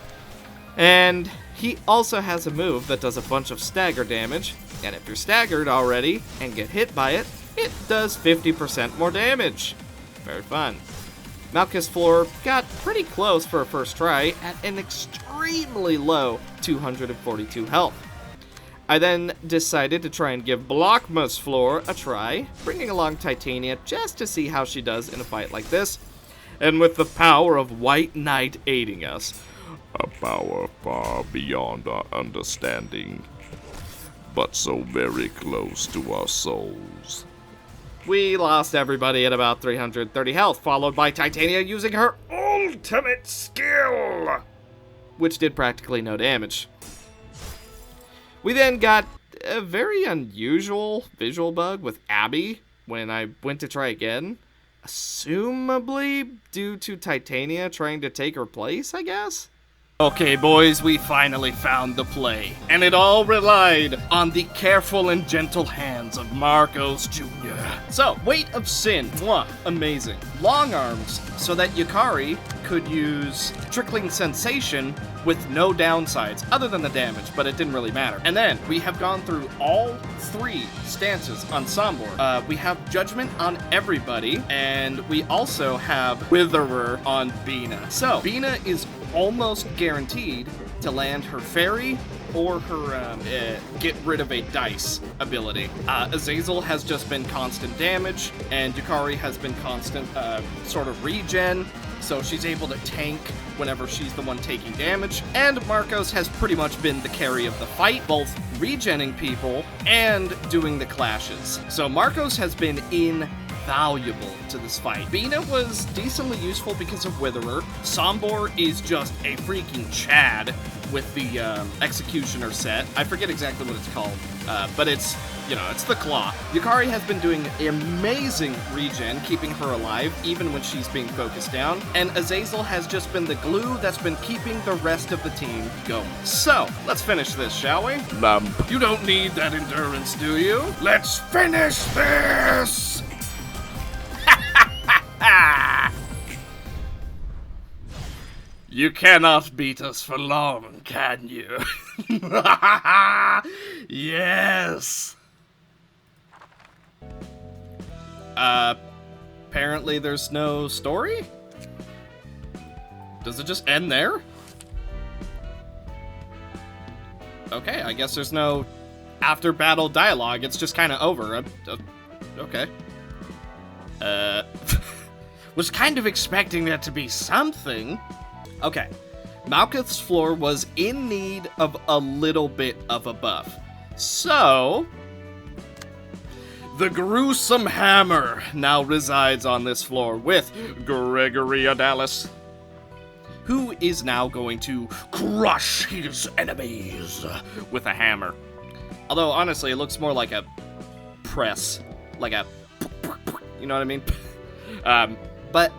and he also has a move that does a bunch of stagger damage, and if you're staggered already and get hit by it, it does 50% more damage. Very fun. Malchus Floor got pretty close for a first try at an extremely low 242 health. I then decided to try and give Blockma's floor a try, bringing along Titania just to see how she does in a fight like this. And with the power of White Knight aiding us, a power far beyond our understanding, but so very close to our souls. we lost everybody at about 330 health, followed by Titania using her ultimate skill, which did practically no damage. We then got a very unusual visual bug with Abby when I went to try again. Assumably due to Titania trying to take her place, I guess? Okay, boys, we finally found the play, and it all relied on the careful and gentle hands of Marcos Jr. So, Weight of Sin, mwah, amazing. Long arms, so that Yukari could use Trickling Sensation with no downsides, other than the damage, but it didn't really matter. And then, we have gone through all 3 stances on Sombor. We have Judgment on everybody, and we also have Witherer on Bina. So, Bina is almost guaranteed to land her fairy or her get rid of a dice ability. Azazel has just been constant damage, and Yukari has been constant sort of regen, so she's able to tank whenever she's the one taking damage. And Marcos has pretty much been the carry of the fight, both regenning people and doing the clashes. So Marcos has been invaluable to this fight. Bina was decently useful because of Witherer. Sombor is just a freaking Chad with the Executioner set. I forget exactly what it's called, but it's, it's the Claw. Yukari has been doing amazing regen, keeping her alive, even when she's being focused down. And Azazel has just been the glue that's been keeping the rest of the team going. So, let's finish this, shall we? Lamp. You don't need that endurance, do you? Let's finish this! You cannot beat us for long, can you? Yes! Apparently there's no story? Does it just end there? Okay, I guess there's no after-battle dialogue. It's just kind of over. Okay. Was kind of expecting that to be something. Okay. Malkuth's floor was in need of a little bit of a buff. So, the Gruesome Hammer now resides on this floor with Gregory Adalis, who is now going to crush his enemies with a hammer. Although, honestly, it looks more like a press. Like a... You know what I mean? But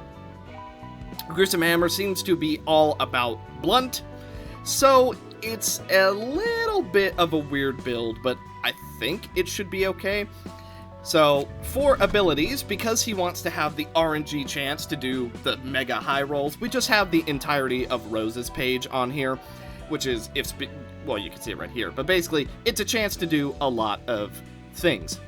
Gruesome Hammer seems to be all about blunt, so it's a little bit of a weird build, but I think it should be okay. So, for abilities, because he wants to have the RNG chance to do the mega high rolls, we just have the entirety of Rose's page on here, which is, well, you can see it right here, but basically, it's a chance to do a lot of things.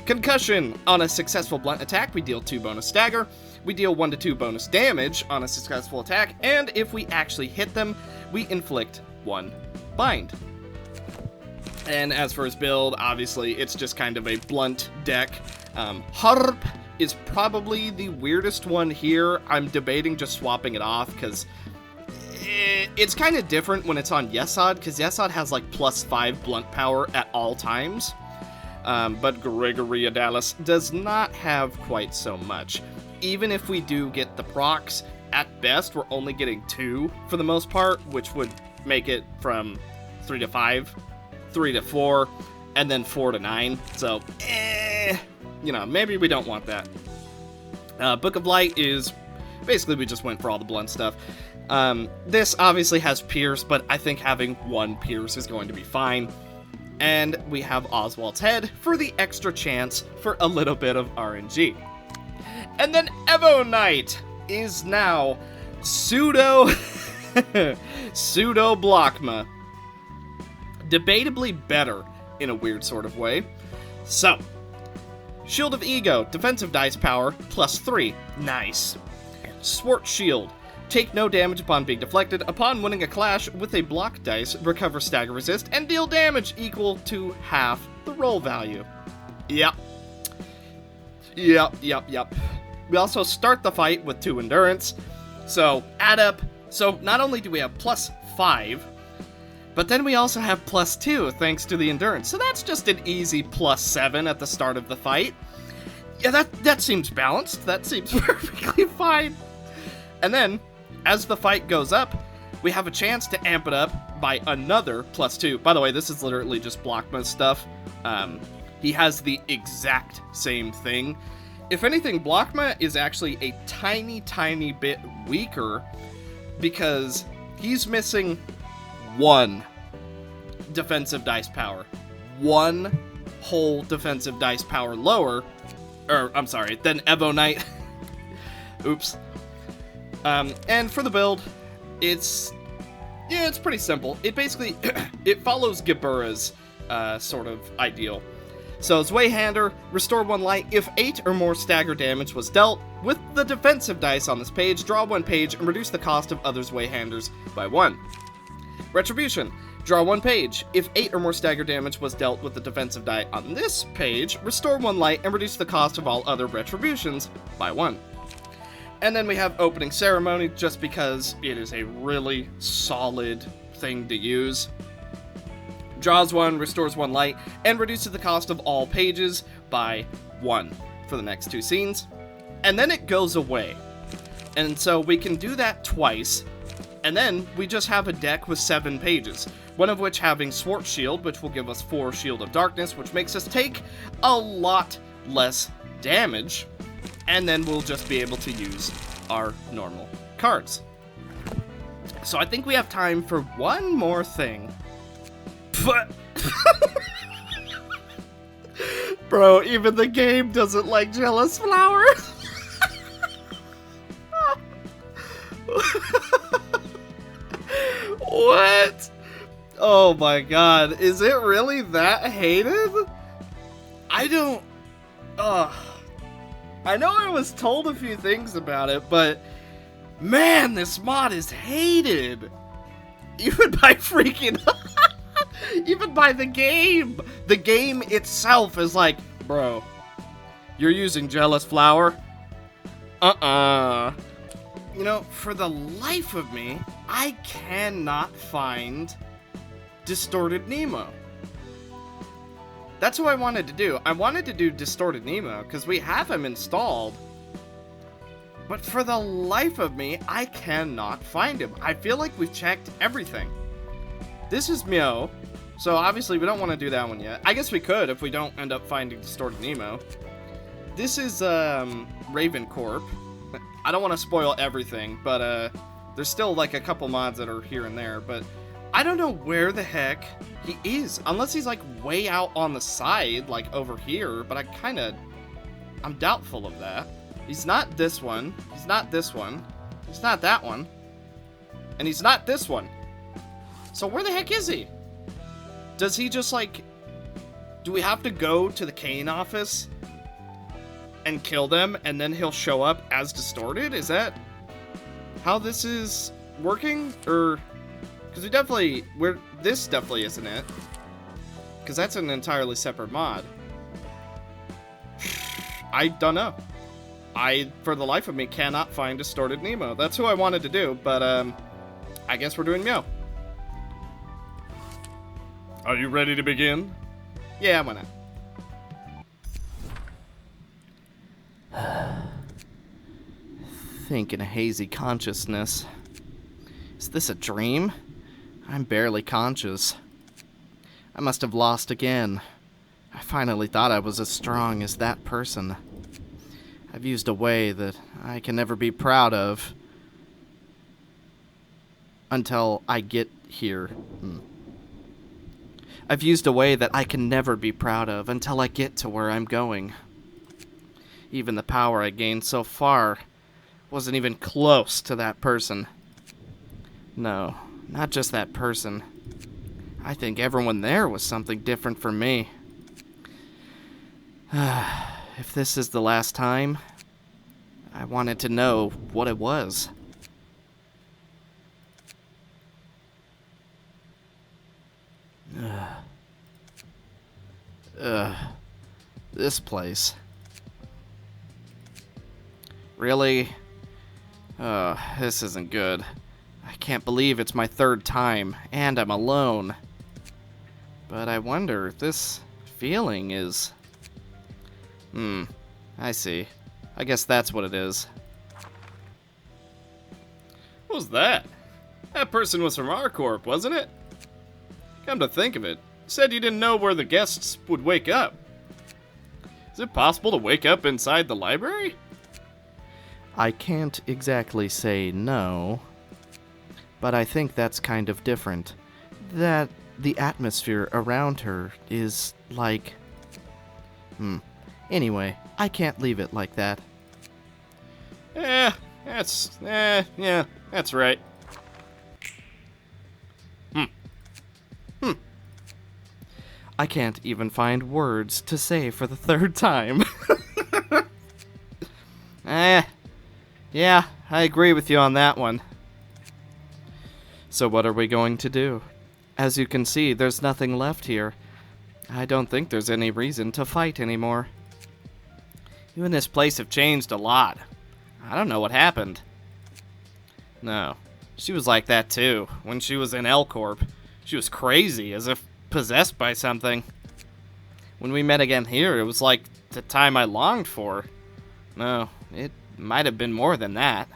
Concussion. On a successful blunt attack, we deal 2 bonus stagger. We deal 1 to 2 bonus damage on a successful attack, and if we actually hit them, we inflict 1 bind. And as for his build, obviously, it's just kind of a blunt deck. Harp is probably the weirdest one here. I'm debating just swapping it off, because it's kind of different when it's on Yesod, because Yesod has like +5 blunt power at all times. But Gregory Adalis does not have quite so much. Even if we do get the procs, at best, we're only getting 2 for the most part, which would make it from 3 to 5, 3 to 4, and then 4 to 9. So, maybe we don't want that. Book of Light is, basically we just went for all the blunt stuff. This obviously has Pierce, but I think having 1 Pierce is going to be fine. And we have Oswald's Head for the extra chance for a little bit of RNG. And then Evo Knight is now pseudo Blockma. Debatably better in a weird sort of way. So, Shield of Ego, defensive dice power, +3. Nice. Swart Shield, Take no damage upon being deflected. Upon winning a clash with a block dice, recover stagger resist, and deal damage equal to half the roll value. Yep. We also start the fight with 2 endurance. So, add up. So, not only do we have +5, but then we also have +2 thanks to the endurance. So that's just an easy +7 at the start of the fight. Yeah, that seems balanced. That seems perfectly fine. And then, as the fight goes up, we have a chance to amp it up by another +2. By the way, this is literally just Blockma's stuff. He has the exact same thing. If anything, Blockma is actually a tiny bit weaker because he's missing 1 defensive dice power. 1 whole defensive dice power lower, than Evo Knight. Oops. And for the build, it's pretty simple. It basically, it follows Gebura's sort of ideal. So Zweihander, restore 1 light if 8 or more stagger damage was dealt. With the defensive dice on this page, draw 1 page and reduce the cost of other Zweihanders by 1. Retribution, draw 1 page. If 8 or more stagger damage was dealt with the defensive die on this page, restore 1 light and reduce the cost of all other retributions by 1. And then we have Opening Ceremony, just because it is a really solid thing to use. Draws 1, restores 1 light, and reduces the cost of all pages by 1 for the next 2 scenes. And then it goes away. And so we can do that twice, and then we just have a deck with 7 pages. One of which having Swart Shield, which will give us 4 Shield of Darkness, which makes us take a lot less damage. And then we'll just be able to use our normal cards. So I think we have time for one more thing. Bro, even the game doesn't like Jealous Flower. What? Oh my god, is it really that hated? I know I was told a few things about it, but man, this mod is hated. Even by freaking even by the game. The game itself is like, bro, you're using Jealous Flower? You know, for the life of me, I cannot find Distorted Nemo. That's what I wanted to do. I wanted to do Distorted Nemo, because we have him installed. But for the life of me, I cannot find him. I feel like we've checked everything. This is Meow, so obviously we don't want to do that one yet. I guess we could if we don't end up finding Distorted Nemo. This is Ravencorp. I don't want to spoil everything, but there's still like a couple mods that are here and there, but I don't know where the heck he is, unless he's like way out on the side, like over here, but I'm doubtful of that. He's not this one, he's not this one, he's not that one, and he's not this one. So where the heck is he? Does he just like, do we have to go to the Kane office and kill them, and then he'll show up as Distorted? Is that how this is working? Or, because this definitely isn't it. Because that's an entirely separate mod. I don't know. I, for the life of me, cannot find Distorted Nemo. That's who I wanted to do, but I guess we're doing Meow. Are you ready to begin? Yeah, why not? Think in a hazy consciousness. Is this a dream? I'm barely conscious. I must have lost again. I finally thought I was as strong as that person. I've used a way that I can never be proud of. Until I get here. I've used a way that I can never be proud of until I get to where I'm going. Even the power I gained so far wasn't even close to that person. No, not just that person. I think everyone there was something different from me. If this is the last time, I wanted to know what it was. This place. Really? This isn't good. I can't believe it's my third time, and I'm alone. But I wonder if this feeling is... I see. I guess that's what it is. What was that? That person was from our corp, wasn't it? Come to think of it, you said you didn't know where the guests would wake up. Is it possible to wake up inside the library? I can't exactly say no, but I think that's kind of different. That the atmosphere around her is like... Anyway, I can't leave it like that. Yeah, that's right. I can't even find words to say for the third time. Yeah, I agree with you on that one. So what are we going to do? As you can see, there's nothing left here. I don't think there's any reason to fight anymore. You and this place have changed a lot. I don't know what happened. No, she was like that too, when she was in L Corp. She was crazy, as if possessed by something. When we met again here, it was like the time I longed for. No, it might have been more than that.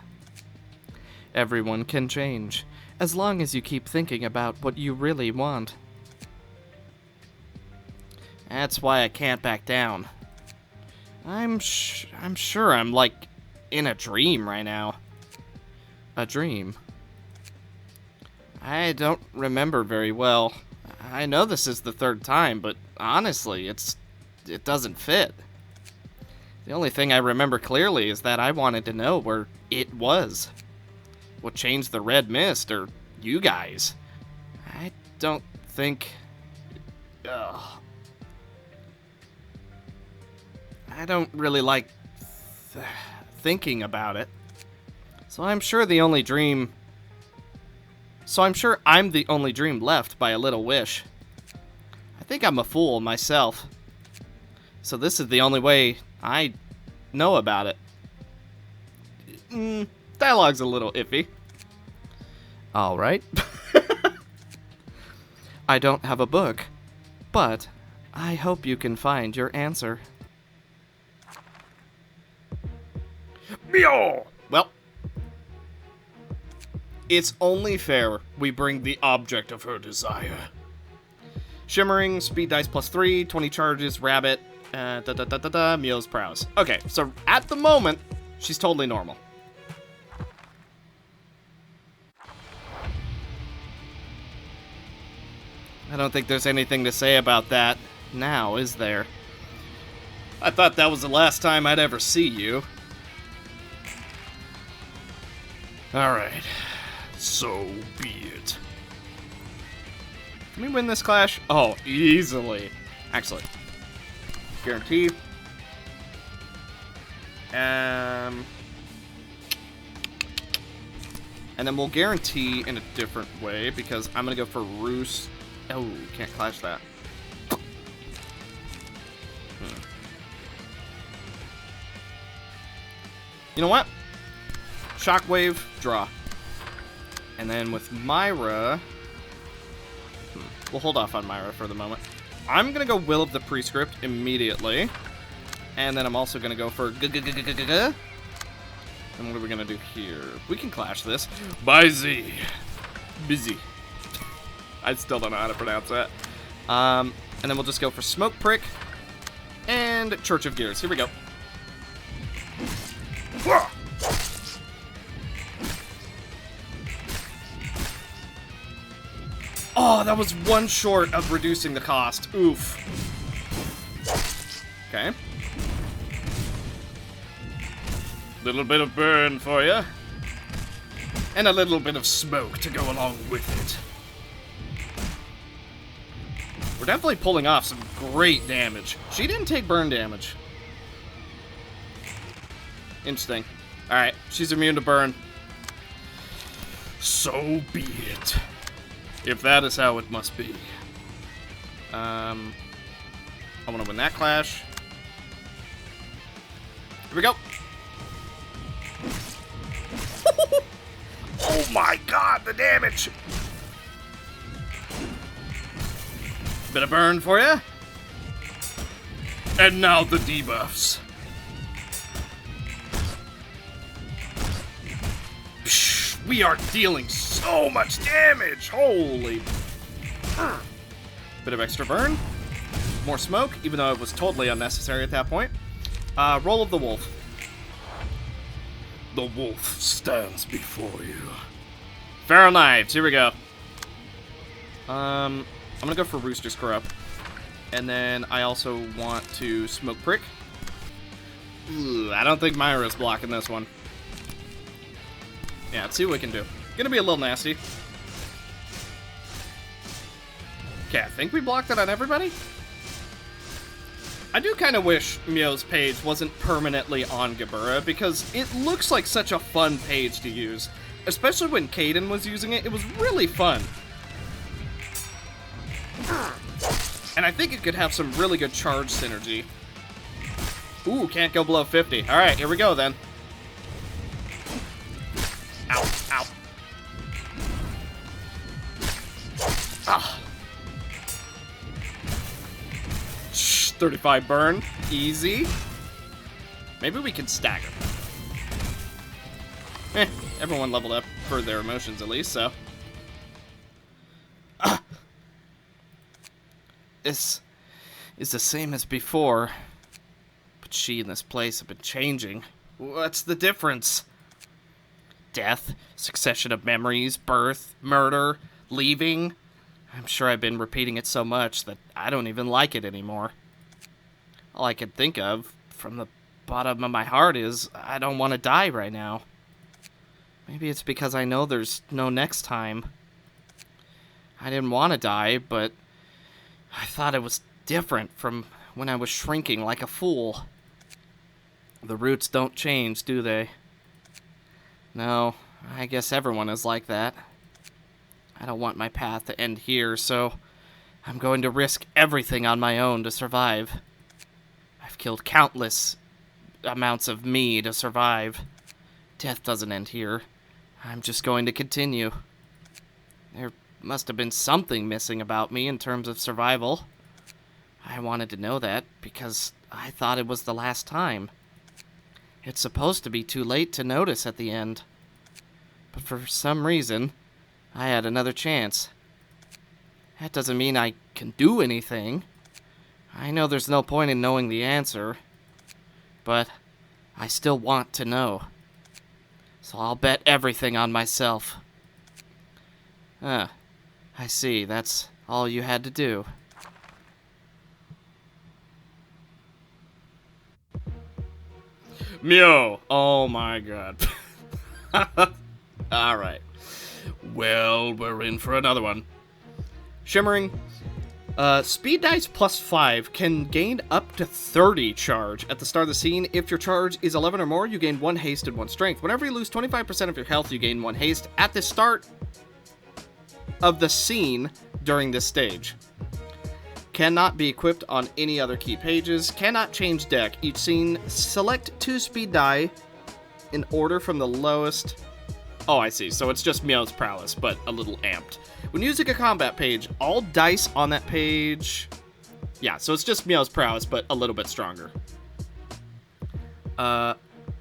Everyone can change, as long as you keep thinking about what you really want. That's why I can't back down. I'm sure I'm like in a dream right now. A dream? I don't remember very well. I know this is the third time, but honestly, it doesn't fit. The only thing I remember clearly is that I wanted to know where it was. What changed the red mist, or you guys. I don't think... I don't really like thinking about it. So I'm sure I'm the only dream left by a little wish. I think I'm a fool myself. So this is the only way I know about it. Dialogue's a little iffy. Alright. I don't have a book, but I hope you can find your answer. Meow! Well, it's only fair we bring the object of her desire. Shimmering, speed dice +3, 20 charges, rabbit, Meow's prowess. Okay, so at the moment, she's totally normal. I don't think there's anything to say about that now, is there? I thought that was the last time I'd ever see you. Alright, so be it. Can we win this clash? Oh, easily. Actually, guarantee. And then we'll guarantee in a different way, because I'm gonna go for Roost. Oh, can't clash that. You know what? Shockwave, draw. And then with Myra... We'll hold off on Myra for the moment. I'm going to go Will of the Prescript immediately. And then I'm also going to go for... And what are we going to do here? We can clash this. Busy. Busy. I still don't know how to pronounce that. And then we'll just go for Smoke Prick. And Church of Gears. Here we go. Oh, that was one short of reducing the cost. Oof. Okay. Little bit of burn for you. And a little bit of smoke to go along with it. We're definitely pulling off some great damage. She didn't take burn damage. Interesting. Alright, she's immune to burn. So be it. If that is how it must be. I want to win that clash. Here we go. Oh my god, the damage! Bit of burn for you. And now the debuffs. Psh, we are dealing so much damage! Holy... Bit of extra burn. More smoke, even though it was totally unnecessary at that point. Roll of the wolf. The wolf stands before you. Feral Knives, here we go. I'm gonna go for Rooster's Corrupt. And then I also want to Smoke Prick. Ooh, I don't think Myra's blocking this one. Yeah, let's see what we can do. Gonna be a little nasty. Okay, I think we blocked it on everybody. I do kind of wish Meow's page wasn't permanently on Gebura, because it looks like such a fun page to use. Especially when Caden was using it, it was really fun. And I think it could have some really good charge synergy. Ooh, can't go below 50. Alright, here we go then. Ow, ow. Ah. 35 burn. Easy. Maybe we can stagger. Everyone leveled up for their emotions at least, so. This is the same as before. But she and this place have been changing. What's the difference? Death, succession of memories, birth, murder, leaving. I'm sure I've been repeating it so much that I don't even like it anymore. All I can think of, from the bottom of my heart, is I don't want to die right now. Maybe it's because I know there's no next time. I didn't want to die, but I thought it was different from when I was shrinking like a fool. The roots don't change, do they? No, I guess everyone is like that. I don't want my path to end here, so I'm going to risk everything on my own to survive. I've killed countless amounts of me to survive. Death doesn't end here. I'm just going to continue. There must have been something missing about me in terms of survival. I wanted to know that because I thought it was the last time. It's supposed to be too late to notice at the end. But for some reason, I had another chance. That doesn't mean I can do anything. I know there's no point in knowing the answer, but I still want to know. So I'll bet everything on myself. I see, that's all you had to do. Meow! Oh my god. Alright. Well, we're in for another one. Shimmering. Speed dice plus 5 can gain up to 30 charge at the start of the scene. If your charge is 11 or more, you gain 1 haste and 1 strength. Whenever you lose 25% of your health, you gain 1 haste at the start of the scene during this stage. Cannot be equipped on any other key pages. Cannot change deck. Each scene, select 2 speed die in order from the lowest... Oh, I see. So it's just Meow's prowess, but a little amped. When using a combat page, all dice on that page... Yeah, so it's just Meow's prowess, but a little bit stronger.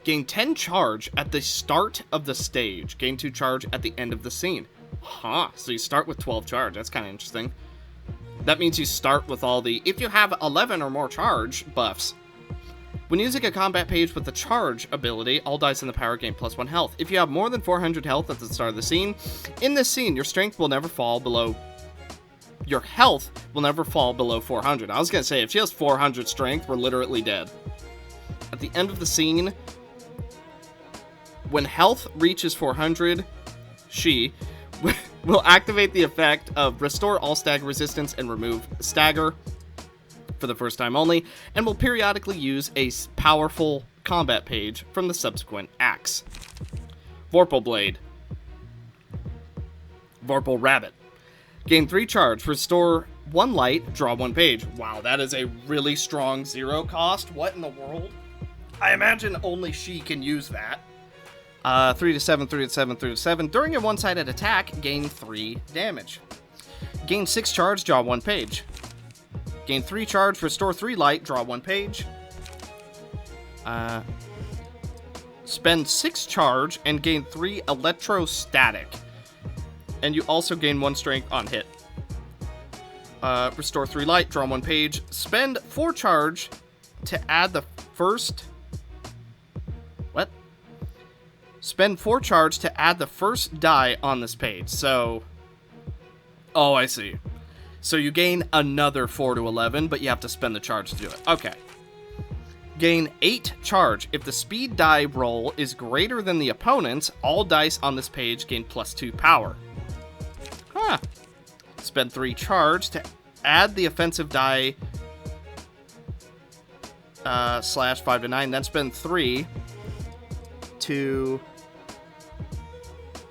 Gain 10 charge at the start of the stage. Gain 2 charge at the end of the scene. Huh, so you start with 12 charge. That's kind of interesting. That means you start with all the... If you have 11 or more charge buffs... When using a combat page with the charge ability, all dice in the power gain plus 1 health. If you have more than 400 health at the start of the scene, in this scene, your strength will never fall below... Your health will never fall below 400. I was going to say, if she has 400 strength, we're literally dead. At the end of the scene, when health reaches 400, she will activate the effect of Restore All Stagger Resistance and remove Stagger for the first time only, and will periodically use a powerful combat page from the subsequent acts. Vorpal Blade. Vorpal Rabbit. Gain 3 charge. Restore 1 light, draw 1 page. Wow, that is a really strong 0 cost. What in the world? I imagine only she can use that. 3 to 7, 3 to 7, 3 to 7. During a one-sided attack, gain 3 damage. Gain 6 charge, draw 1 page. Gain 3 charge, restore 3 light, draw 1 page. Spend 6 charge and gain 3 electrostatic. And you also gain 1 strength on hit. Restore 3 light, draw 1 page. Spend 4 charge to add the first... What? Spend 4 charge to add the first die on this page. So... Oh, I see. So you gain another 4 to 11, but you have to spend the charge to do it. Okay. Gain 8 charge. If the speed die roll is greater than the opponent's, all dice on this page gain +2 power. Huh. Spend 3 charge to add the offensive die slash 5 to 9. Then spend 3 to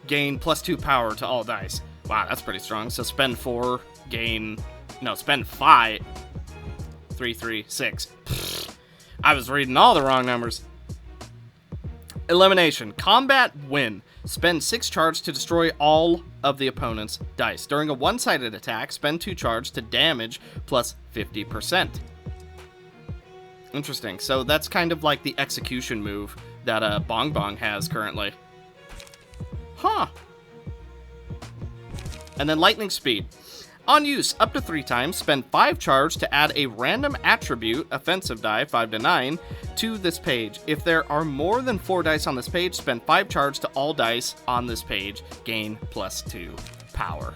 gain +2 power to all dice. Wow, that's pretty strong. So spend 4, gain... No, spend 5. 3, 3, 6. I was reading all the wrong numbers. Elimination. Combat win. Spend 6 charge to destroy all of the opponent's dice. During a one-sided attack, spend 2 charge to damage plus 50%. Interesting. So that's kind of like the execution move that Bong Bong has currently. Huh. And then lightning speed. On use, up to 3 times, spend 5 charge to add a random attribute, offensive die, 5 to 9, to this page. If there are more than 4 dice on this page, spend 5 charge to all dice on this page, gain +2 power.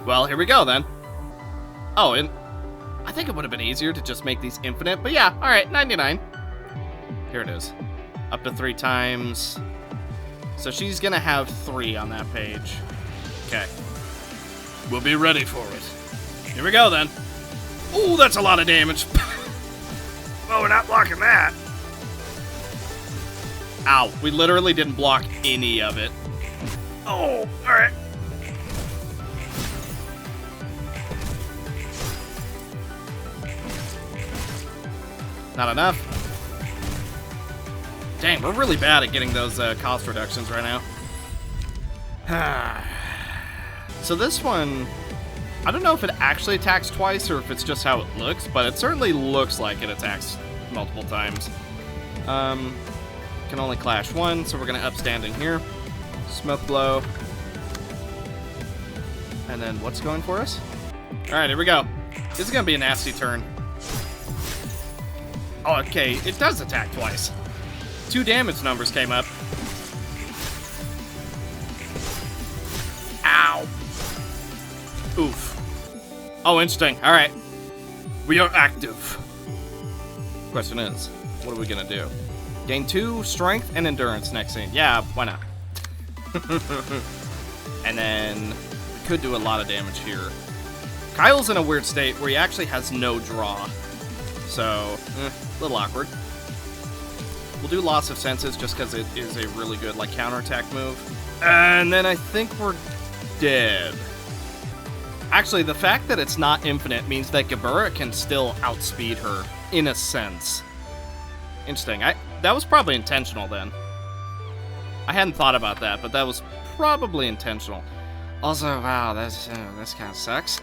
Well, here we go then. Oh, and I think it would have been easier to just make these infinite, but yeah, alright, 99. Here it is. Up to 3 times. So she's gonna have 3 on that page. Okay. We'll be ready for it. Here we go, then. Ooh, that's a lot of damage. Oh, we're not blocking that. Ow, we literally didn't block any of it. Oh, alright. Not enough. Dang, we're really bad at getting those cost reductions right now. So this one, I don't know if it actually attacks twice or if it's just how it looks, but it certainly looks like it attacks multiple times. Can only clash 1, so we're going to upstanding here. Smoke blow. And then what's going for us? Alright, here we go. This is going to be a nasty turn. Oh, okay, it does attack twice. 2 damage numbers came up. Ow. Oof. Oh, interesting. Alright. We are active. Question is, what are we gonna do? Gain 2 strength and endurance next scene. Yeah, why not? And then we could do a lot of damage here. Kyle's in a weird state where he actually has no draw. So, a little awkward. We'll do loss of senses just because it is a really good like counterattack move. And then I think we're dead. Actually, the fact that it's not infinite means that Gebura can still outspeed her, in a sense. Interesting. That was probably intentional, then. I hadn't thought about that, but that was probably intentional. Also, wow, this kind of sucks.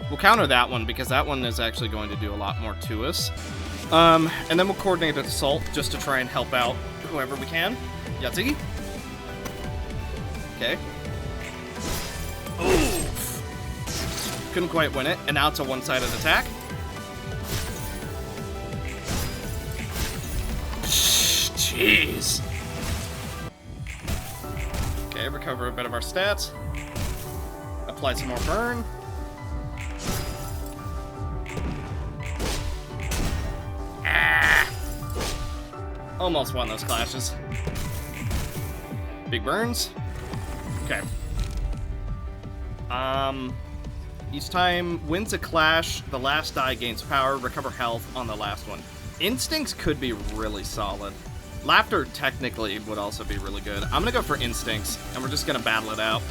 We'll counter that one, because that one is actually going to do a lot more to us. And then we'll coordinate an assault, just to try and help out whoever we can. Yahtzee. Okay. Oof. Couldn't quite win it, and now it's a one-sided attack. Jeez. Okay, recover a bit of our stats. Apply some more burn. Ah! Almost won those clashes. Big burns. Okay. Each time wins a clash, the last die gains power, recover health on the last one. Instincts could be really solid. Laughter technically would also be really good. I'm gonna go for Instincts, and we're just gonna battle it out.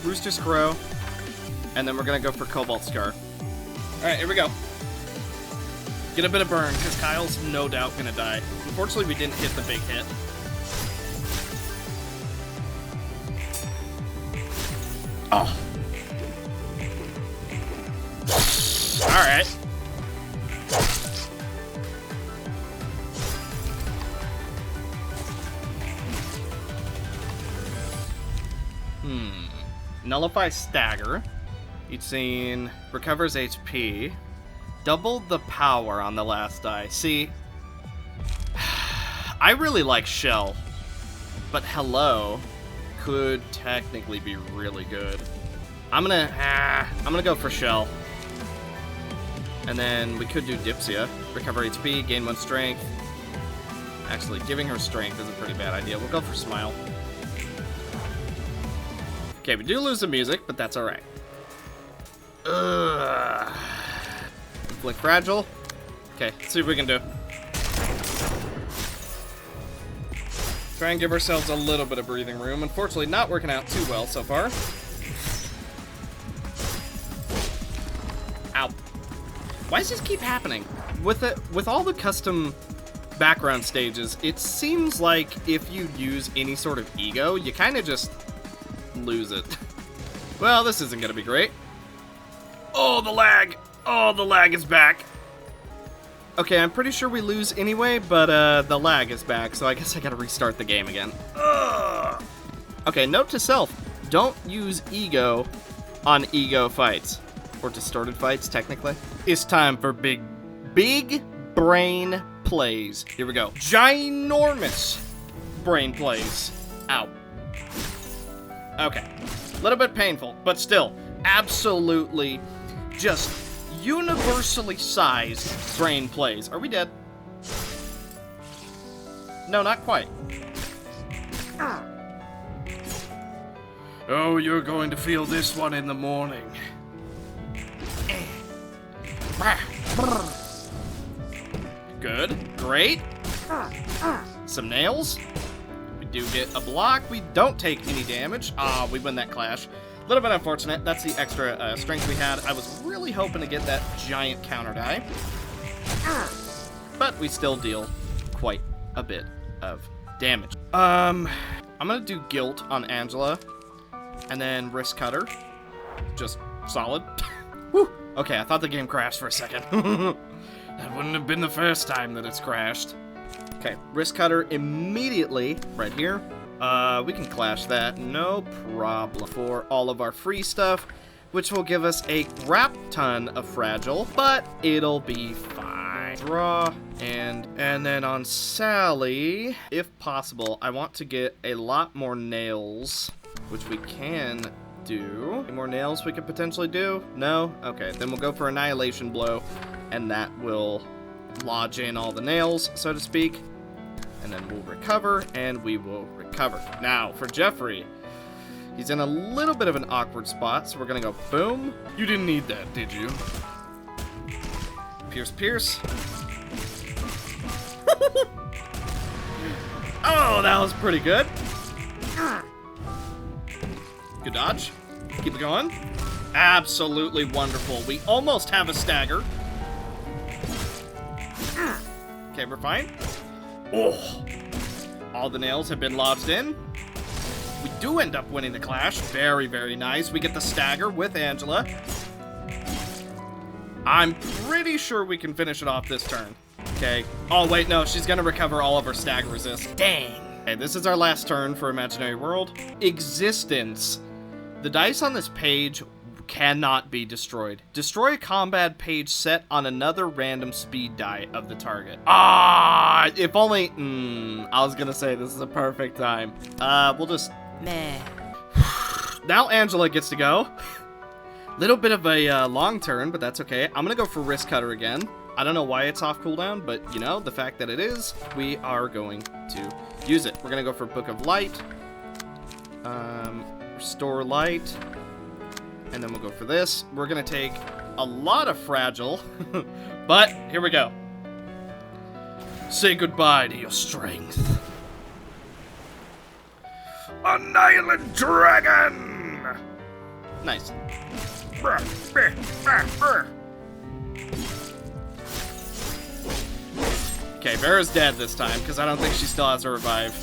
Rooster's Crow, and then we're gonna go for Cobalt Scar. Alright, here we go. Get a bit of burn, because Kyle's no doubt gonna die. Unfortunately, we didn't hit the big hit. Oh. Alright. Nullify Stagger. You'd seen recovers HP. Doubled the power on the last die. See, I really like Shell, but Hello could technically be really good. I'm gonna go for Shell. And then we could do Dipsia. Recover HP, gain 1 strength. Actually, giving her strength is a pretty bad idea. We'll go for Smile. Okay, we do lose the music, but that's alright. Inflict Fragile. Okay, let's see what we can do. Try and give ourselves a little bit of breathing room. Unfortunately, not working out too well so far. Ow. Why does this keep happening? With all the custom background stages, it seems like if you use any sort of ego, you kind of just lose it. Well, this isn't gonna be great. Oh, the lag! Oh, the lag is back. Okay, I'm pretty sure we lose anyway, but the lag is back, so I guess I gotta restart the game again. Ugh. Okay, note to self, don't use ego on ego fights. Or distorted fights, technically. It's time for big brain plays. Here we go. Ginormous brain plays. Ow. Okay. A little bit painful, but still, absolutely just universally sized brain plays. Are we dead? No, not quite. Oh, you're going to feel this one in the morning. Good. Great. Some nails. We do get a block. We don't take any damage. Ah, we win that clash. A little bit unfortunate. That's the extra strength we had. I was really hoping to get that giant counter die. But we still deal quite a bit of damage. I'm gonna do Guilt on Angela. And then Wrist Cutter. Just solid. Whew. Okay, I thought the game crashed for a second. That wouldn't have been the first time that it's crashed. Okay, Wrist Cutter immediately, right here. We can clash that, no problem. For all of our free stuff, which will give us a crap ton of fragile, but it'll be fine. Draw, and then on Sally, if possible, I want to get a lot more nails, which we can do. Any more nails we could potentially do? No? Okay, then we'll go for Annihilation Blow, and that will lodge in all the nails, so to speak. And then we'll recover, and we will recover. Now, for Jeffrey, he's in a little bit of an awkward spot, so we're gonna go boom. You didn't need that, did you? Pierce, pierce. Oh, that was pretty good. Good dodge. Keep it going. Absolutely wonderful. We almost have a stagger. Okay, we're fine. Oh, all the nails have been lodged in. We do end up winning the clash. Very, very nice. We get the stagger with Angela. I'm pretty sure we can finish it off this turn. Okay. Oh, wait, no. She's going to recover all of her stagger resist. Dang. Okay, this is our last turn for Imaginary World. Existence. The dice on this page cannot be destroyed. Destroy a combat page set on another random speed die of the target. Ah, if only... I was gonna say this is a perfect time. We'll just... Meh. Now Angela gets to go. Little bit of a long turn, but that's okay. I'm gonna go for Wrist Cutter again. I don't know why it's off cooldown, but you know, the fact that it is, we are going to use it. We're gonna go for Book of Light. Restore Light. And then we'll go for this. We're going to take a lot of fragile, but here we go. Say goodbye to your strength. Annihilate Dragon! Nice. Okay, Vera's dead this time, because I don't think she still has a revive.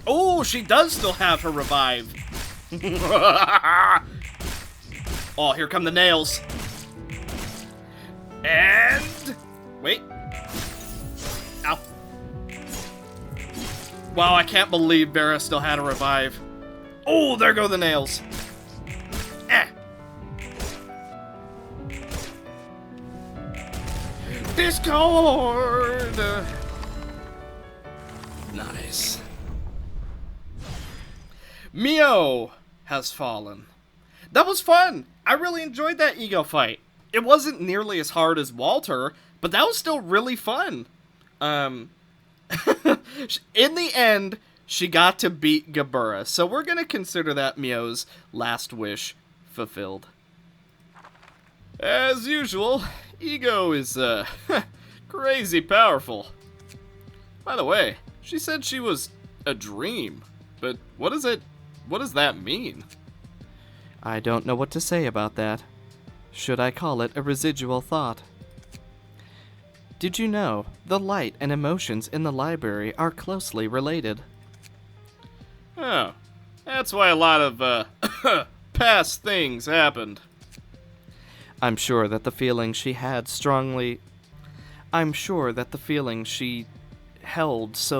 Oh, she does still have her revive. Oh, here come the nails. And... wait. Ow. Wow, I can't believe Vera still had a revive. Oh, there go the nails. Eh. Discord! Nice. Meow has fallen. That was fun. I really enjoyed that ego fight. It wasn't nearly as hard as Walter, but that was still really fun. In the end, she got to beat Gabura, so we're gonna consider that Meow's last wish fulfilled. As usual, ego is, crazy powerful. By the way, she said she was a dream, but what does that mean? I don't know what to say about that. Should I call it a residual thought? Did you know the light and emotions in the library are closely related? Oh, that's why a lot of, past things happened. I'm sure that the feeling she held so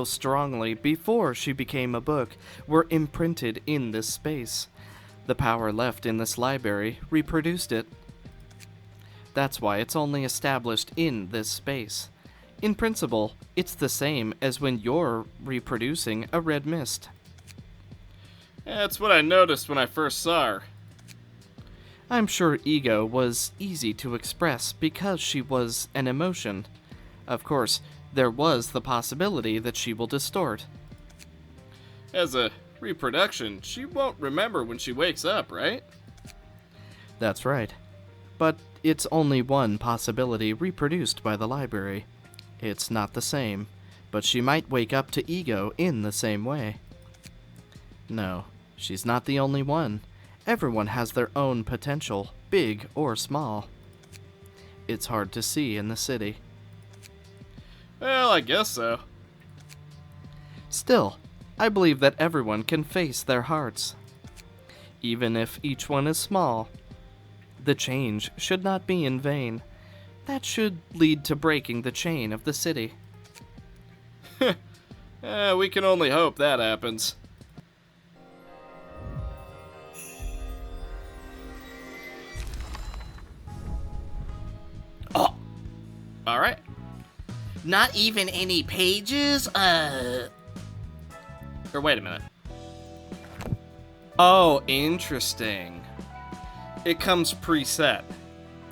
strongly before she became a book were imprinted in this space. The power left in this library reproduced it. That's why it's only established in this space. In principle, it's the same as when you're reproducing a red mist. That's what I noticed when I first saw her. I'm sure ego was easy to express because she was an emotion. Of course, there was the possibility that she will distort. As a reproduction, she won't remember when she wakes up, right? That's right. But it's only one possibility reproduced by the library. It's not the same, but she might wake up to ego in the same way. No, she's not the only one. Everyone has their own potential, big or small. It's hard to see in the city. Well, I guess so. Still, I believe that everyone can face their hearts. Even if each one is small, the change should not be in vain. That should lead to breaking the chain of the city. We can only hope that happens. Oh! Alright. Not even any pages? Or wait a minute. Oh, interesting. It comes preset.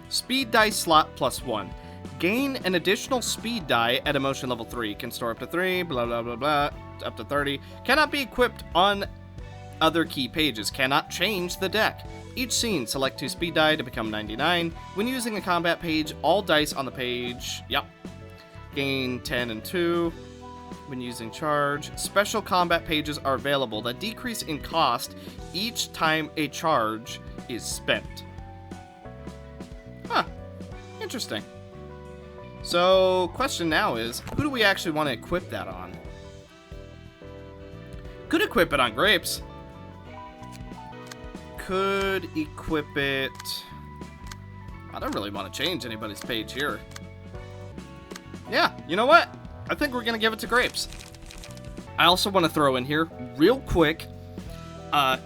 Speed die slot +1. Gain an additional speed die at emotion level 3. Can store up to 3, blah blah blah blah, up to 30. Cannot be equipped on other key pages. Cannot change the deck. Each scene, select 2 speed die to become 99. When using a combat page, all dice on the page, gain 10 and 2. When using charge, special combat pages are available that decrease in cost each time a charge is spent. Huh. Interesting. So, question now is, who do we actually want to equip that on? Could equip it on Grapes. Could equip it... I don't really want to change anybody's page here. Yeah, you know what? I think we're going to give it to Grapes. I also want to throw in here, real quick,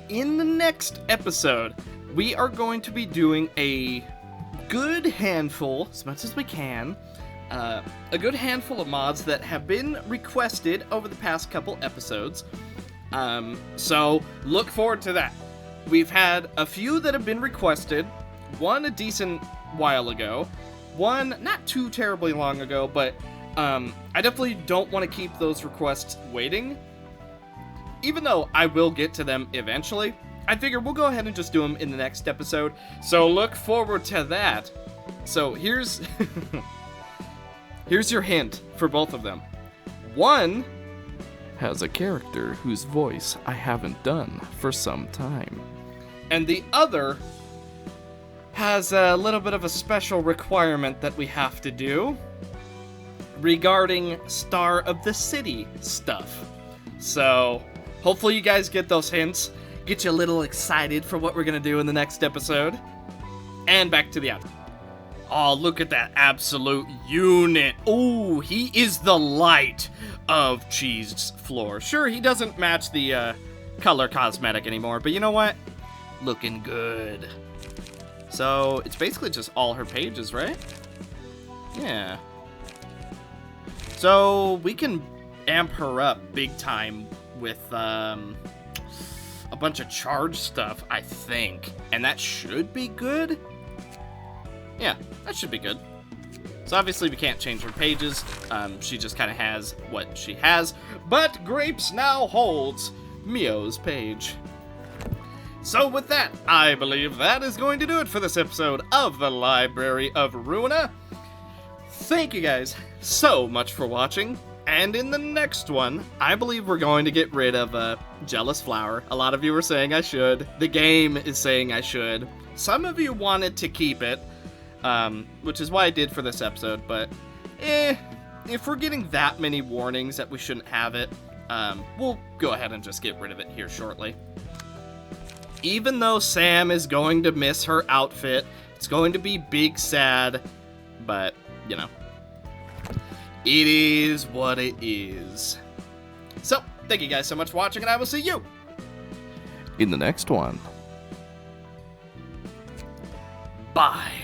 in the next episode, we are going to be doing a good handful, as much as we can, a good handful of mods that have been requested over the past couple episodes. So look forward to that. We've had a few that have been requested, one a decent while ago, one not too terribly long ago, but I definitely don't want to keep those requests waiting. Even though I will get to them eventually, I figure we'll go ahead and just do them in the next episode. So look forward to that. So here's here's your hint for both of them. One has a character whose voice I haven't done for some time. And the other has a little bit of a special requirement that we have to do regarding Star of the City stuff. So, hopefully you guys get those hints, get you a little excited for what we're gonna do in the next episode. And back to the outro. Oh, look at that absolute unit. Oh, he is the light of Cheese's floor. Sure, he doesn't match the color cosmetic anymore, but you know what? Looking good. So, it's basically just all her pages, right? Yeah. So, we can amp her up big time with a bunch of charge stuff, I think. And that should be good. Yeah, that should be good. So obviously we can't change her pages. She just kind of has what she has. But Grapes now holds Meow's page. So with that, I believe that is going to do it for this episode of the Library of Ruina. Thank you guys so much for watching. And in the next one, I believe we're going to get rid of Jealous Flower. A lot of you were saying I should. The game is saying I should. Some of you wanted to keep it. Which is why I did for this episode, but, if we're getting that many warnings that we shouldn't have it, we'll go ahead and just get rid of it here shortly. Even though Sam is going to miss her outfit, it's going to be big sad, but, you know, it is what it is. So, thank you guys so much for watching, and I will see you in the next one. Bye.